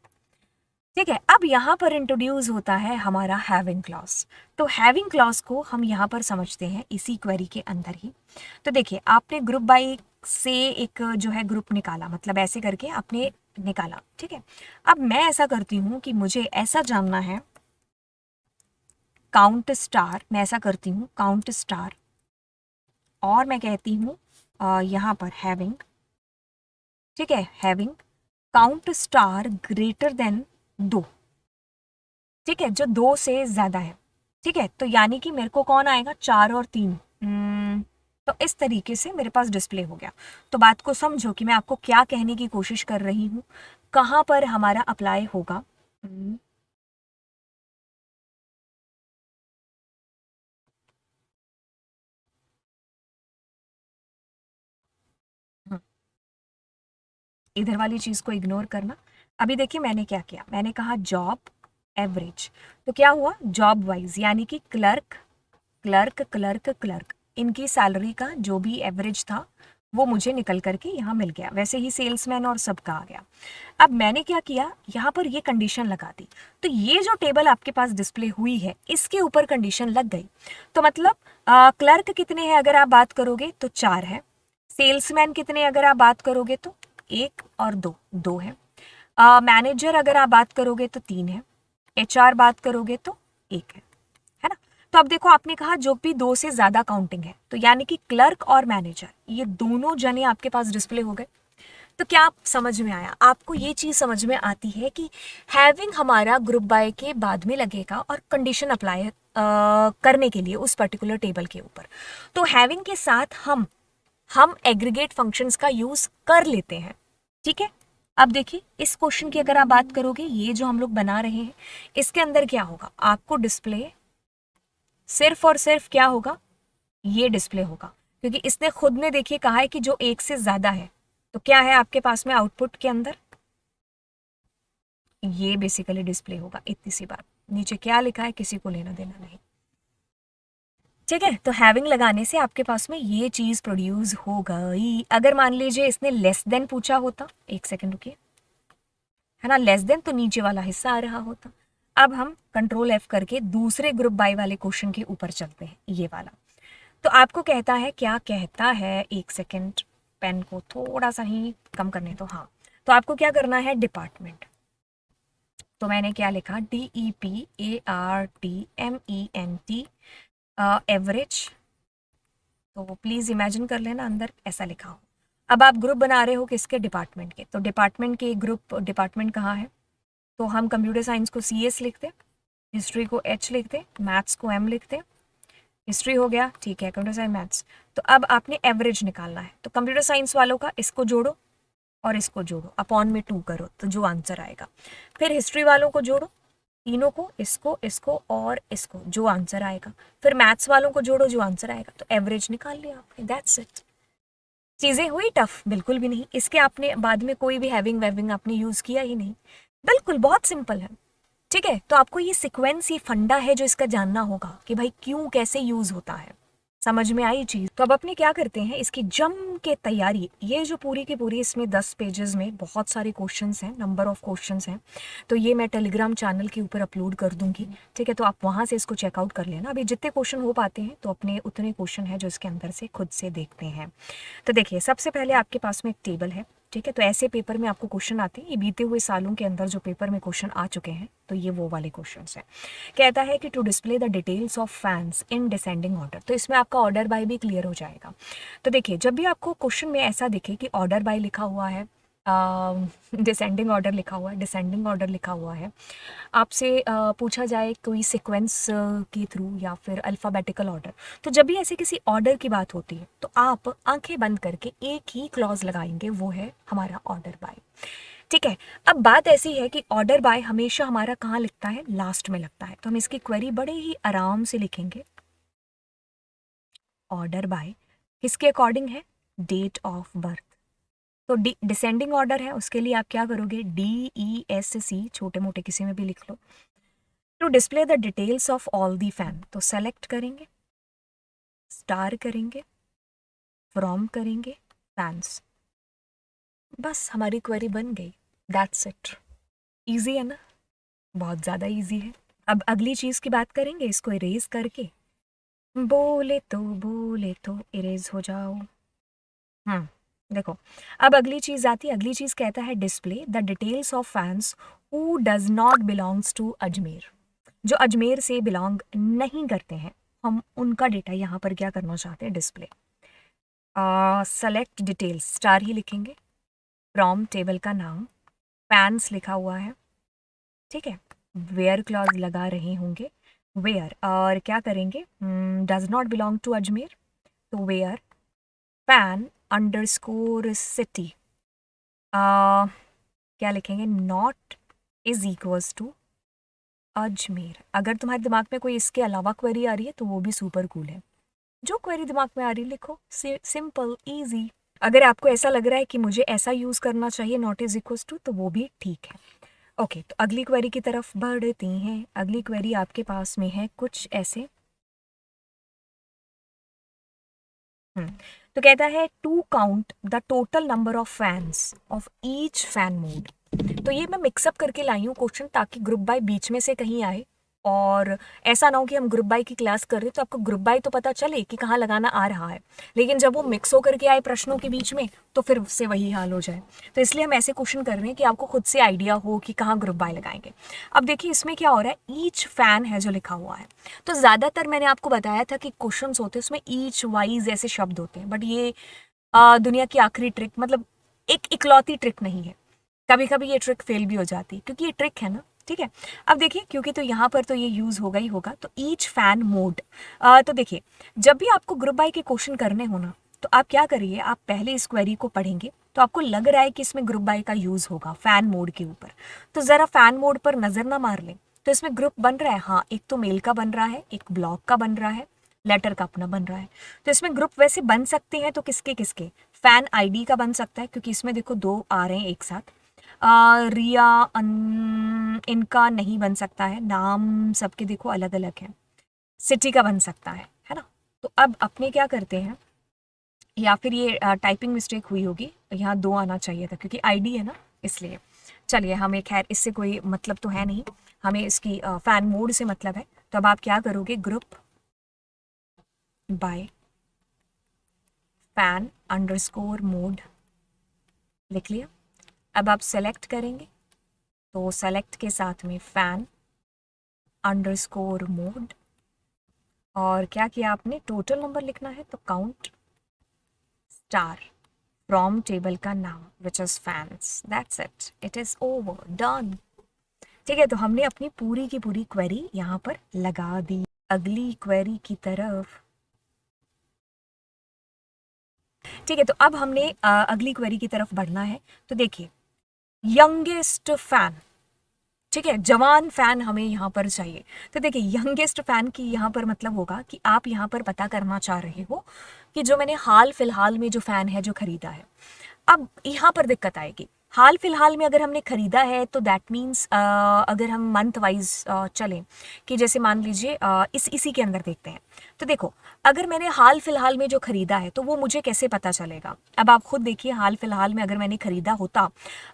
ठीक है, अब यहाँ पर इंट्रोड्यूस होता है हमारा हैविंग क्लॉज। तो हैविंग क्लॉज को हम यहाँ पर समझते हैं इसी क्वेरी के अंदर ही। तो देखिए, आपने ग्रुप बाय से एक जो है ग्रुप निकाला, मतलब ऐसे करके आपने निकाला। ठीक है, अब मैं ऐसा करती हूँ कि मुझे ऐसा जानना है, काउंट स्टार, मैं ऐसा करती हूँ काउंट स्टार, और मैं कहती हूँ यहाँ पर हैविंग। ठीक है, having count star greater than 2। ठीक है, जो 2 से ज्यादा है। ठीक है, तो यानी कि मेरे को कौन आएगा, 4 और 3। तो इस तरीके से मेरे पास डिस्प्ले हो गया। तो बात को समझो कि मैं आपको क्या कहने की कोशिश कर रही हूँ, कहाँ पर हमारा अप्लाई होगा। इधर वाली चीज को इग्नोर करना। अभी देखिए मैंने क्या किया, मैंने कहा जॉब एवरेज। तो क्या हुआ, जॉब वाइज, यानी कि क्लर्क क्लर्क क्लर्क क्लर्क, इनकी सैलरी का जो भी एवरेज था वो मुझे निकल करके यहाँ मिल गया। वैसे ही सेल्समैन और सबका आ गया। अब मैंने क्या किया, यहाँ पर ये कंडीशन लगा दी। तो ये जो टेबल आपके पास डिस्प्ले हुई है, इसके ऊपर कंडीशन लग गई। तो मतलब क्लर्क कितने हैं अगर आप बात करोगे तो 4 है, सेल्समैन कितने अगर आप बात करोगे तो 1 और 2, 2 है, मैनेजर अगर आप बात करोगे तो 3 है, HR बात करोगे तो 1 है ना। तो अब देखो, आपने कहा जो भी 2 से ज्यादा काउंटिंग है, तो यानी कि क्लर्क और मैनेजर ये दोनों जने आपके पास डिस्प्ले हो गए। तो क्या आप समझ में आया? आपको ये चीज़ समझ में आती है कि हैविंग हमारा ग्रुप बाय के बाद में लगेगा और कंडीशन अप्लाई करने के लिए उस पर्टिकुलर टेबल के ऊपर। तो हैविंग के साथ हम एग्रीगेट फंक्शंस का यूज कर लेते हैं, ठीक है। अब देखिए इस क्वेश्चन की अगर आप बात करोगे, ये जो हम लोग बना रहे हैं इसके अंदर क्या होगा, आपको डिस्प्ले सिर्फ और सिर्फ क्या होगा, ये डिस्प्ले होगा, क्योंकि इसने खुद ने देखिए कहा है कि जो एक से ज्यादा है, तो क्या है आपके पास में आउटपुट के अंदर, ये बेसिकली डिस्प्ले होगा। इतनी सी बात, नीचे क्या लिखा है किसी को लेना देना नहीं, ठीक है। तो हैविंग लगाने से आपके पास में ये चीज प्रोड्यूस हो गई। अगर मान लीजिए इसने लेस देन पूछा होता, एक सेकंड रुकिए, है ना, लेस देन, तो नीचे वाला हिस्सा आ रहा होता। अब हम कंट्रोल F करके दूसरे ग्रुप बाय वाले क्वेश्चन के ऊपर चलते हैं, ये वाला। तो आपको कहता है, क्या कहता है, एक सेकंड, पेन को थोड़ा सा ही कम करने दो, हाँ। तो आपको क्या करना है, डिपार्टमेंट, तो मैंने क्या लिखा, DEPARTMENT एवरेज, तो प्लीज इमेजिन कर लेना अंदर ऐसा लिखा हो। अब आप ग्रुप बना रहे हो किसके, डिपार्टमेंट के, तो डिपार्टमेंट के ग्रुप, डिपार्टमेंट कहाँ है, तो हम कंप्यूटर साइंस को CS लिखते, हिस्ट्री को H लिखते, मैथ्स को M लिखते, हिस्ट्री हो गया, ठीक है, कंप्यूटर साइंस मैथ्स। तो अब आपने एवरेज निकालना है, तो कंप्यूटर साइंस वालों का इसको जोड़ो और इसको जोड़ो, अपॉन में 2 करो, तो जो आंसर आएगा। फिर हिस्ट्री वालों को जोड़ो, तीनों को, इसको और इसको, जो आंसर आएगा। फिर मैथ्स वालों को जोड़ो, जो आंसर आएगा, तो एवरेज निकाल लिया आपने, दैट्स इट। चीजें हुई टफ? बिल्कुल भी नहीं। इसके आपने बाद में कोई भी हैविंग वैविंग आपने यूज किया ही नहीं, बिल्कुल बहुत सिंपल है, ठीक है। तो आपको ये सीक्वेंस, ये फंडा है जो इसका जानना होगा कि भाई क्यों कैसे यूज होता है। समझ में आई चीज? तो अब अपने क्या करते हैं, इसकी जम के तैयारी, ये जो पूरी की पूरी इसमें 10 पेजेस में बहुत सारे क्वेश्चंस हैं, नंबर ऑफ क्वेश्चंस हैं, तो ये मैं टेलीग्राम चैनल के ऊपर अपलोड कर दूंगी, ठीक है। तो आप वहां से इसको चेकआउट कर लेना। अभी जितने क्वेश्चन हो पाते हैं तो अपने उतने क्वेश्चन है जो इसके अंदर से खुद से देखते हैं। तो देखिए सबसे पहले आपके पास में एक टेबल है, ठीक है। तो ऐसे पेपर में आपको क्वेश्चन आते हैं, ये बीते हुए सालों के अंदर जो पेपर में क्वेश्चन आ चुके हैं, तो ये वो वाले क्वेश्चंस हैं। कहता है कि to display the details of fans in descending order, तो इसमें आपका ऑर्डर बाय भी क्लियर हो जाएगा। तो देखिए जब भी आपको क्वेश्चन में ऐसा दिखे कि ऑर्डर बाय लिखा हुआ है, डिसेंडिंग ऑर्डर लिखा हुआ है, डिसेंडिंग ऑर्डर लिखा हुआ है, आपसे पूछा जाए कोई सीक्वेंस के थ्रू या फिर अल्फ़ाबेटिकल ऑर्डर, तो जब भी ऐसे किसी ऑर्डर की बात होती है तो आप आंखें बंद करके एक ही क्लॉज लगाएंगे, वो है हमारा ऑर्डर बाय, ठीक है। अब बात ऐसी है कि ऑर्डर बाय हमेशा हमारा कहाँ लिखता है, लास्ट में लगता है। तो हम इसकी क्वेरी बड़े ही आराम से लिखेंगे, ऑर्डर बाय किसके अकॉर्डिंग है, डेट ऑफ बर्थ। तो डिसेंडिंग ऑर्डर है, उसके लिए आप क्या करोगे, DESC, छोटे मोटे किसी में भी लिख लो। To display the details of all the fan, तो सेलेक्ट करेंगे, स्टार करेंगे, फ्रॉम करेंगे, फैंस, बस हमारी क्वेरी बन गई, दैट्स इट। इजी है ना, बहुत ज़्यादा इजी है। अब अगली चीज़ की बात करेंगे, इसको इरेज करके, बोले तो इरेज हो जाओ। देखो अब अगली चीज़ आती है, अगली चीज़ कहता है display the details of fans who does not belongs to Ajmer, जो अजमेर से बिलोंग नहीं करते हैं, हम उनका डेटा यहाँ पर क्या करना चाहते हैं, डिस्प्ले। सेलेक्ट डिटेल्स, स्टार ही लिखेंगे, फ्रॉम टेबल का नाम, फैंस लिखा हुआ है, ठीक है, वेयर क्लॉज लगा रहे होंगे, वेयर, और क्या करेंगे, does not belong to Ajmer, तो वेयर फैन अंडरस्कोर सिटी, क्या लिखेंगे, not is equals to Ajmer. अगर तुम्हारे दिमाग में कोई इसके अलावा क्वेरी आ रही है तो वो भी सुपर कूल है, जो क्वेरी दिमाग में आ रही है लिखो, सिंपल इजी। अगर आपको ऐसा लग रहा है कि मुझे ऐसा यूज करना चाहिए, नॉट इज इक्वल्स टू, तो वो भी ठीक है। ओके, तो अगली क्वेरी की तरफ बढ़ते हैं। अगली क्वेरी आपके पास में है कुछ ऐसे, तो कहता है to count the total number of fans of each fan mode. तो ये मैं मिक्सअप करके लाई हूँ क्वेश्चन, ताकि ग्रुप बाय बीच में से कहीं आए, और ऐसा ना हो कि हम ग्रुप बाय की क्लास कर रहे हैं तो आपको ग्रुप बाय तो पता चले कि कहाँ लगाना आ रहा है, लेकिन जब वो मिक्स होकर के आए प्रश्नों के बीच में तो फिर से वही हाल हो जाए। तो इसलिए हम ऐसे क्वेश्चन कर रहे हैं कि आपको खुद से आइडिया हो कि कहाँ ग्रुप बाय लगाएंगे। अब देखिए इसमें क्या हो रहा है, ईच फैन है जो लिखा हुआ है, तो ज़्यादातर मैंने आपको बताया था कि क्वेश्चन होते हैं उसमें ईच वाइज ऐसे शब्द होते हैं, बट ये दुनिया की आखिरी ट्रिक, मतलब एक इकलौती ट्रिक नहीं है, कभी कभी ये ट्रिक फेल भी हो जाती है क्योंकि ये ट्रिक है ना। ठीक है, अब देखिए क्योंकि तो यहाँ पर तो ये यूज़ होगा ही होगा, तो ईच फैन मोड। तो देखिए जब भी आपको ग्रुप बाय के क्वेश्चन करने हो ना, तो आप क्या करिए, आप पहले इस क्वेरी को पढ़ेंगे तो आपको लग रहा है कि इसमें ग्रुप बाय का यूज़ होगा फैन मोड के ऊपर, तो ज़रा फैन मोड पर नज़र ना मार लें। तो इसमें ग्रुप बन रहा है, हाँ एक तो मेल का बन रहा है, एक ब्लॉक का बन रहा है, लेटर का अपना बन रहा है। तो इसमें ग्रुप वैसे बन सकते हैं तो किसके किसके, फैन आईडी का बन सकता है क्योंकि इसमें देखो दो आ रहे हैं एक साथ। रिया इनका नहीं बन सकता है, नाम सबके देखो अलग अलग है। सिटी का बन सकता है ना। तो अब अपने क्या करते हैं, या फिर ये टाइपिंग मिस्टेक हुई होगी, यहाँ दो आना चाहिए था क्योंकि आईडी है ना इसलिए। चलिए हमें खैर इससे कोई मतलब तो है नहीं, हमें इसकी फैन मोड से मतलब है। तो अब आप क्या करोगे, group bye fan underscore mode लिख लिया। अब आप सेलेक्ट करेंगे तो सेलेक्ट के साथ में फैन अंडरस्कोर मोड, और क्या किया आपने, टोटल नंबर लिखना है तो काउंट स्टार फ्रॉम टेबल का नाम which is fans, that's it, it is over done. ठीक है, तो हमने अपनी पूरी की पूरी क्वेरी यहाँ पर लगा दी। अगली क्वेरी की तरफ, ठीक है, तो अब हमने अगली क्वेरी की तरफ बढ़ना है। तो देखिए यंगेस्ट फैन, ठीक है, जवान फैन हमें यहाँ पर चाहिए। तो देखिए यंगेस्ट फैन की यहाँ पर मतलब होगा कि आप यहाँ पर पता करना चाह रहे हो कि जो मैंने हाल फिलहाल में जो फैन है जो खरीदा है। अब यहाँ पर दिक्कत आएगी, हाल फिलहाल में अगर हमने खरीदा है तो दैट मीन्स अगर हम मंथ वाइज चलें कि जैसे मान लीजिए इसी के अंदर देखते हैं। तो देखो अगर मैंने हाल फिलहाल में जो खरीदा है तो वो मुझे कैसे पता चलेगा। अब आप खुद देखिए, हाल फिलहाल में अगर मैंने खरीदा होता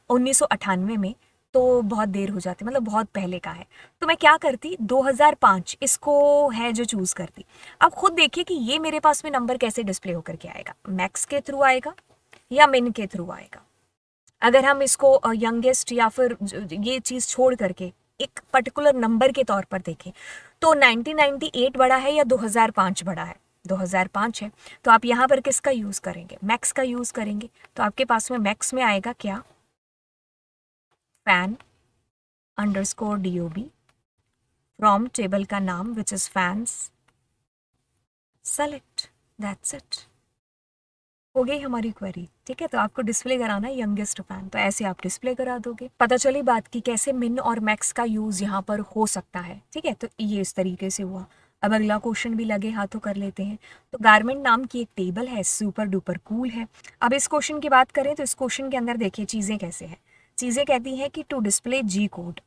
1998 में तो बहुत देर हो जाती, मतलब बहुत पहले का है, तो मैं क्या करती 2005 इसको है जो चूज़ करती। अब खुद देखिए कि ये मेरे पास में नंबर कैसे डिस्प्ले होकर के आएगा, मैक्स के थ्रू आएगा या मिन के थ्रू आएगा। अगर हम इसको यंगेस्ट या फिर ये चीज़ छोड़ करके एक पर्टिकुलर नंबर के तौर पर देखें तो 1998 बड़ा है या 2005 बड़ा है, 2005 है। तो आप यहाँ पर किसका यूज़ करेंगे, मैक्स का यूज़ करेंगे। तो आपके पास में मैक्स में आएगा क्या, fan underscore DOB from table का नाम which is fans, select, that's it, हो गई हमारी क्वेरी। ठीक है, तो आपको डिस्प्ले कराना है यंगेस्ट फैन, तो ऐसे आप डिस्प्ले करा दोगे। पता चली बात की कैसे मिन और मैक्स का यूज यहाँ पर हो सकता है। ठीक है, तो ये इस तरीके से हुआ। अब अगला क्वेश्चन भी लगे हाथों कर लेते हैं। तो गारमेंट नाम की एक टेबल है, सुपर डुपर कूल है। अब इस क्वेश्चन की बात करें तो इस क्वेश्चन के अंदर देखिए चीज़ें कैसे हैं। चीज़ें कहती हैं कि to display G code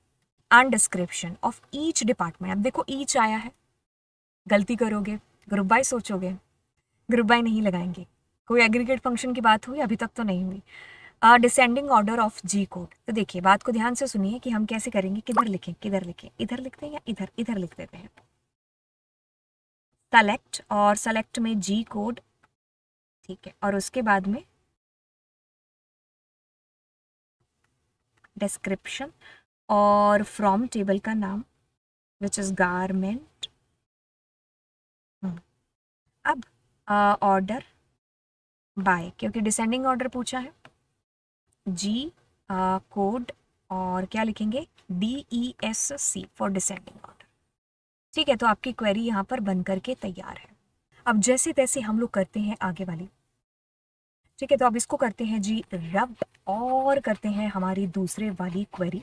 and description of each department. अब देखो ईच आया है, गलती करोगे ग्रुप बाय सोचोगे, ग्रुप बाय नहीं लगाएंगे। कोई एग्रीगेट फंक्शन की बात हुई, अभी तक तो नहीं हुई। Descending order of G code. तो देखिए बात को ध्यान से सुनिए कि हम कैसे करेंगे, किधर लिखें किधर लिखें, इधर लिखते हैं या इधर, इधर लिख देते हैं। सेलेक्ट, और सेलेक्ट में G कोड, ठीक है, और उसके बाद में डिस्क्रिप्शन और फ्रॉम टेबल का नाम विच इज गारमेंट। अब ऑर्डर बाय, क्योंकि डिसेंडिंग ऑर्डर पूछा है, G कोड और क्या लिखेंगे DESC फॉर डिसेंडिंग ऑर्डर। ठीक है, तो आपकी क्वेरी यहाँ पर बन करके तैयार है। अब जैसे तैसे हम लोग करते हैं आगे वाली। ठीक है, तो अब इसको करते हैं जी रब, और करते हैं हमारी दूसरे वाली क्वेरी।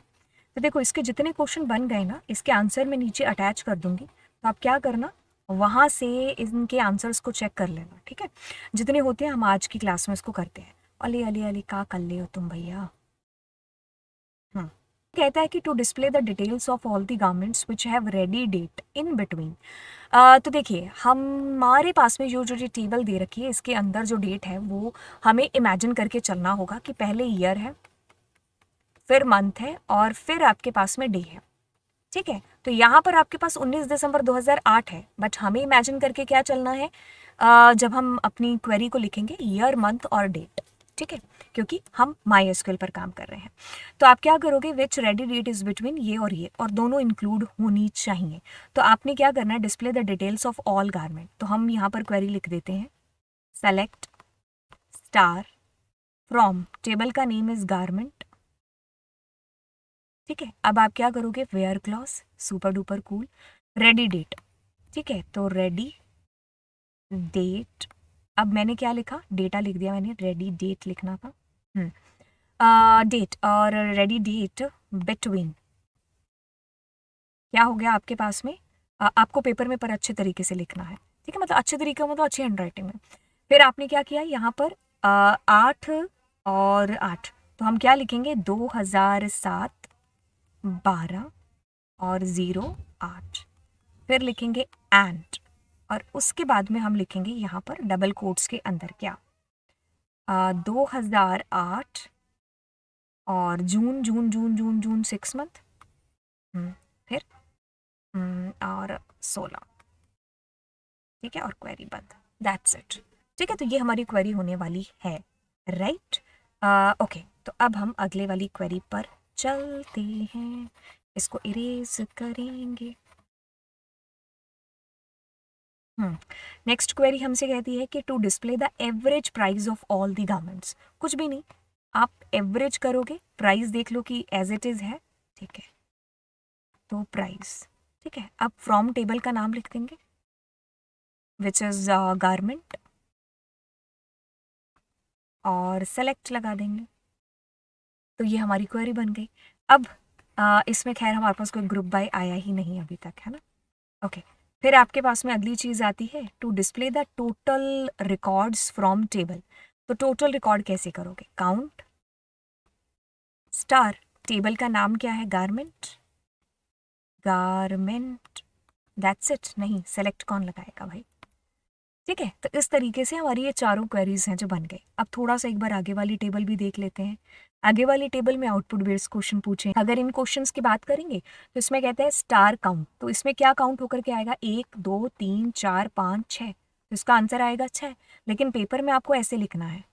तो देखो इसके जितने क्वेश्चन बन गए ना, इसके आंसर मैं नीचे अटैच कर दूंगी। तो आप क्या करना, वहाँ से इनके आंसर्स को चेक कर लेना। ठीक है, जितने होते हैं हम आज की क्लास में इसको करते हैं। अली अली अली का कर ले हो तुम भैया। कहता है कि to display the details of all the garments which have ready date in between. तो देखिए हमारे पास में जो जो ये टेबल दे रखी है इसके अंदर जो डेट है वो हमें इमेजिन करके चलना होगा कि पहले ईयर है, फिर मंथ है, और फिर आपके पास में डे है। ठीक है, तो यहाँ पर आपके पास 19 दिसंबर 2008 है, बट हमें इमेजिन करके क्या चलना है, जब हम अपनी क्वेरी को लिखेंगे ईयर मंथ और डेट। ठीक है, क्योंकि हम माई एसक्यूएल पर काम कर रहे हैं। तो आप क्या करोगे, विच रेडी डेट इज बिटवीन ये, और दोनों इंक्लूड होनी चाहिए। तो आपने क्या करना है, display the details of all garment. तो हम यहाँ पर क्वेरी लिख देते हैं, सेलेक्ट स्टार फ्रॉम टेबल का नेम इज गारमेंट, ठीक है। अब आप क्या करोगे, where clause, super duper cool, ready date, ठीक है। तो रेडी डेट, अब मैंने क्या लिखा, डेटा लिख दिया मैंने, रेडी डेट लिखना था, डेट और रेडी डेट बिटवीन, क्या हो गया आपके पास में, आपको पेपर में पर अच्छे तरीके से लिखना है, ठीक है, मतलब अच्छे तरीके में, मतलब अच्छी हैंड राइटिंग में। फिर आपने क्या किया यहाँ पर 8 और 8, तो हम क्या लिखेंगे, 2007 12 और 08, फिर लिखेंगे एंड, और उसके बाद में हम लिखेंगे यहाँ पर डबल कोट्स के अंदर क्या, 2008 और जून जून जून जून जून 6 मंथ, फिर और 16, ठीक है, और क्वेरी बंद, दैट्स इट, ठीक है। तो ये हमारी क्वेरी होने वाली है, राइट। ओके, तो अब हम अगले वाली क्वेरी पर चलते हैं, इसको इरेज करेंगे। नेक्स्ट क्वेरी हमसे कहती है कि to display the average price of all the garments, कुछ भी नहीं, आप एवरेज करोगे, प्राइस देख लो कि एज इट इज है, ठीक है, तो प्राइस, ठीक है। अब फ्रॉम टेबल का नाम लिख देंगे विच इज गारमेंट, और सेलेक्ट लगा देंगे, तो ये हमारी क्वेरी बन गई। अब इसमें खैर हमारे पास कोई ग्रुप बाय आया ही नहीं अभी तक, है ना, ओके। फिर आपके पास में अगली चीज़ आती है, to display the total records from table, तो टोटल रिकॉर्ड कैसे करोगे, काउंट स्टार, टेबल का नाम क्या है, गारमेंट, गारमेंट, दैट्स इट, नहीं सेलेक्ट कौन लगाएगा भाई, ठीक है। तो इस तरीके से हमारी ये चारों क्वेरीज हैं जो बन गई। अब थोड़ा सा एक बार आगे वाली टेबल भी देख लेते हैं। आगे वाली टेबल में आउटपुट बेस्ड क्वेश्चन पूछे, अगर इन क्वेश्चंस की बात करेंगे तो इसमें कहते हैं स्टार काउंट, तो इसमें क्या काउंट होकर के आएगा, 1 2 3 4 5 6, तो इसका आंसर आएगा 6, लेकिन पेपर में आपको ऐसे लिखना है,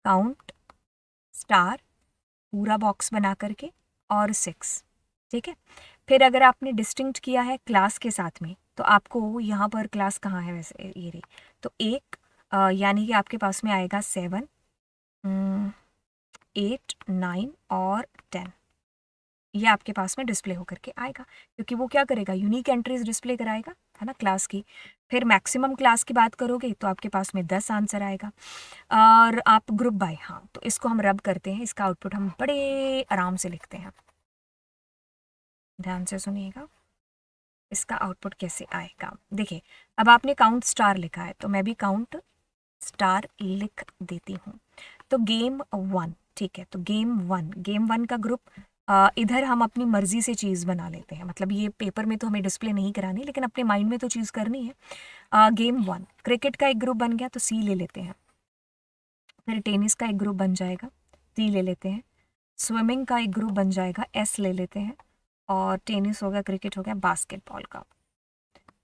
काउंट स्टार पूरा बॉक्स बना करके और 6, ठीक है। फिर अगर आपने डिस्टिंक्ट किया है क्लास के साथ में, तो आपको यहाँ पर क्लास कहाँ है वैसे, ये रही, तो एक यानी कि आपके पास में आएगा 7 8 9 और 10, ये आपके पास में डिस्प्ले होकर के आएगा, क्योंकि वो क्या करेगा, यूनिक एंट्रीज डिस्प्ले कराएगा, है ना, क्लास की। फिर मैक्सिमम क्लास की बात करोगे तो आपके पास में 10 आंसर आएगा, और आप ग्रुप बाय, हाँ, तो इसको हम रब करते हैं, इसका आउटपुट हम बड़े आराम से लिखते हैं, ध्यान से सुनिएगा इसका आउटपुट कैसे आएगा। देखिए, अब आपने काउंट स्टार लिखा है, तो मैं भी काउंट स्टार लिख देती हूँ। तो गेम 1, ठीक है, तो गेम वन का ग्रुप, इधर हम अपनी मर्जी से चीज़ बना लेते हैं, मतलब ये पेपर में तो हमें डिस्प्ले नहीं करानी, लेकिन अपने माइंड में तो चीज़ करनी है। गेम 1 क्रिकेट का एक ग्रुप बन गया, तो सी ले लेते हैं। फिर टेनिस का एक ग्रुप बन जाएगा, टी ले लेते हैं। स्विमिंग का एक ग्रुप बन जाएगा, एस ले लेते हैं। और टेनिस हो गया, क्रिकेट हो गया, बास्केटबॉल का,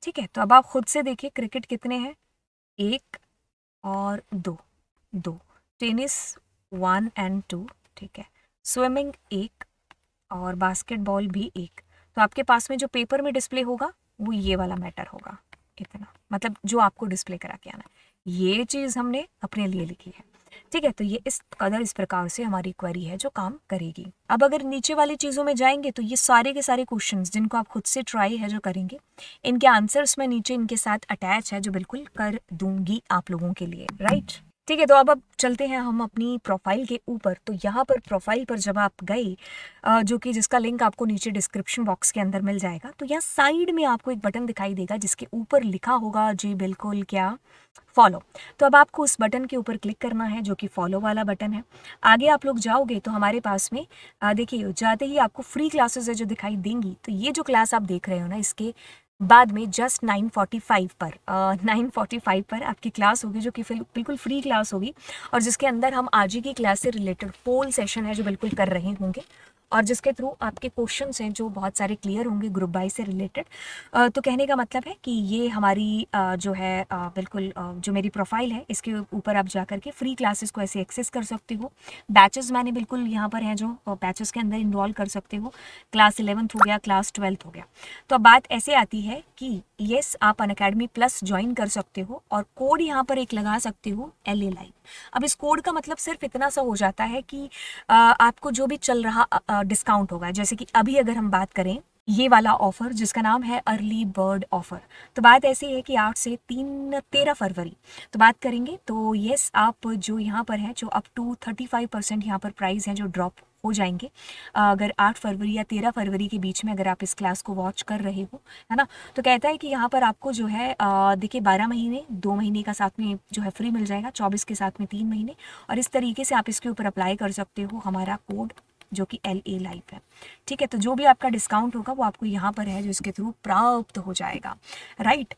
ठीक है। तो अब आप खुद से देखिए क्रिकेट कितने हैं, 1 और 2, टेनिस 1 एंड 2, ठीक है। स्विमिंग 1 और बास्केटबॉल भी 1, तो आपके पास में जो पेपर में डिस्प्ले होगा वो ये वाला मैटर होगा, इतना, मतलब जो आपको डिस्प्ले करा के आना है, ये चीज़ हमने अपने लिए लिखी है, ठीक है। तो ये इस कदर इस प्रकार से हमारी क्वेरी है जो काम करेगी। अब अगर नीचे वाली चीज़ों में जाएंगे तो ये सारे के सारे क्वेश्चंस जिनको आप खुद से ट्राई है जो करेंगे, इनके आंसर्स मैं नीचे इनके साथ अटैच है जो बिल्कुल कर दूंगी आप लोगों के लिए, राइट, ठीक है। तो अब चलते हैं हम अपनी प्रोफाइल के ऊपर। तो यहाँ पर प्रोफाइल पर जब आप गए, जो कि जिसका लिंक आपको नीचे डिस्क्रिप्शन बॉक्स के अंदर मिल जाएगा, तो यहाँ साइड में आपको एक बटन दिखाई देगा जिसके ऊपर लिखा होगा जी बिल्कुल क्या, फॉलो। तो अब आपको उस बटन के ऊपर क्लिक करना है जो कि फॉलो वाला बटन है। आगे आप लोग जाओगे तो हमारे पास में देखिए जाते ही आपको फ्री क्लासेस है जो दिखाई देंगी। तो ये जो क्लास आप देख रहे हो ना, इसके बाद में जस्ट 9:45 पर 9:45 पर आपकी क्लास होगी जो कि बिल्कुल फ्री क्लास होगी, और जिसके अंदर हम आज ही की क्लास से रिलेटेड पोल सेशन है जो बिल्कुल कर रहे होंगे। और जिसके थ्रू आपके क्वेश्चंस हैं जो बहुत सारे क्लियर होंगे ग्रुप बाय से रिलेटेड। तो कहने का मतलब है कि ये हमारी जो है बिल्कुल जो मेरी प्रोफाइल है इसके ऊपर आप जा करके फ्री क्लासेस को ऐसे एक्सेस कर सकते हो। बैचेस मैंने बिल्कुल यहाँ पर हैं जो बैचेस के अंदर इन्वॉल्व कर सकते हो। क्लास 11th हो गया, क्लास 12th हो गया। तो अब बात ऐसे आती है कि येस आप अनअकैडमी प्लस ज्वाइन कर सकते हो और कोड यहाँ पर एक लगा सकते हो LA लाइव। अब इस कोड का मतलब सिर्फ इतना सा हो जाता है कि आपको जो भी चल रहा डिस्काउंट होगा, जैसे कि अभी अगर हम बात करें ये वाला ऑफर जिसका नाम है अर्ली बर्ड ऑफर। तो बात ऐसी है कि 8 से 13 फरवरी तो बात करेंगे तो यस आप जो यहाँ पर है जो अप टू 35% यहाँ पर प्राइस है जो ड्रॉप हो जाएंगे अगर 8 फरवरी या 13 फरवरी के बीच में अगर आप इस क्लास को वॉच कर रहे हो, है ना। तो कहता है कि यहाँ पर आपको जो है देखिए 12 महीने 2 महीने का साथ में जो है फ्री मिल जाएगा, 24 के साथ में 3 महीने, और इस तरीके से आप इसके ऊपर अप्लाई कर सकते हो हमारा कोड जो कि LA लाइव है। ठीक है, तो जो भी आपका डिस्काउंट होगा वो आपको यहाँ पर है जो इसके थ्रू प्राप्त हो जाएगा। राइट,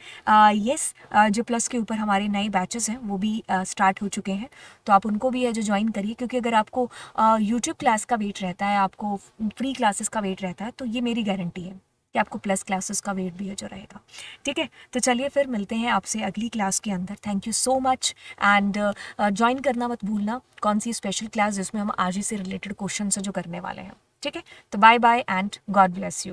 यस, जो प्लस के ऊपर हमारे नए बैचेस हैं वो भी स्टार्ट हो चुके हैं, तो आप उनको भी है जो ज्वाइन करिए, क्योंकि अगर आपको यूट्यूब क्लास का वेट रहता है, आपको फ्री क्लासेस का वेट रहता है, तो ये मेरी गारंटी है कि आपको प्लस क्लासेस का वेट भी है जो रहेगा। ठीक है, तो चलिए फिर मिलते हैं आपसे अगली क्लास के अंदर। Thank you so much and join करना मत भूलना कौन सी स्पेशल क्लास जिसमें हम आज ही से रिलेटेड क्वेश्चन से जो करने वाले हैं। ठीक है, तो bye bye and God bless you.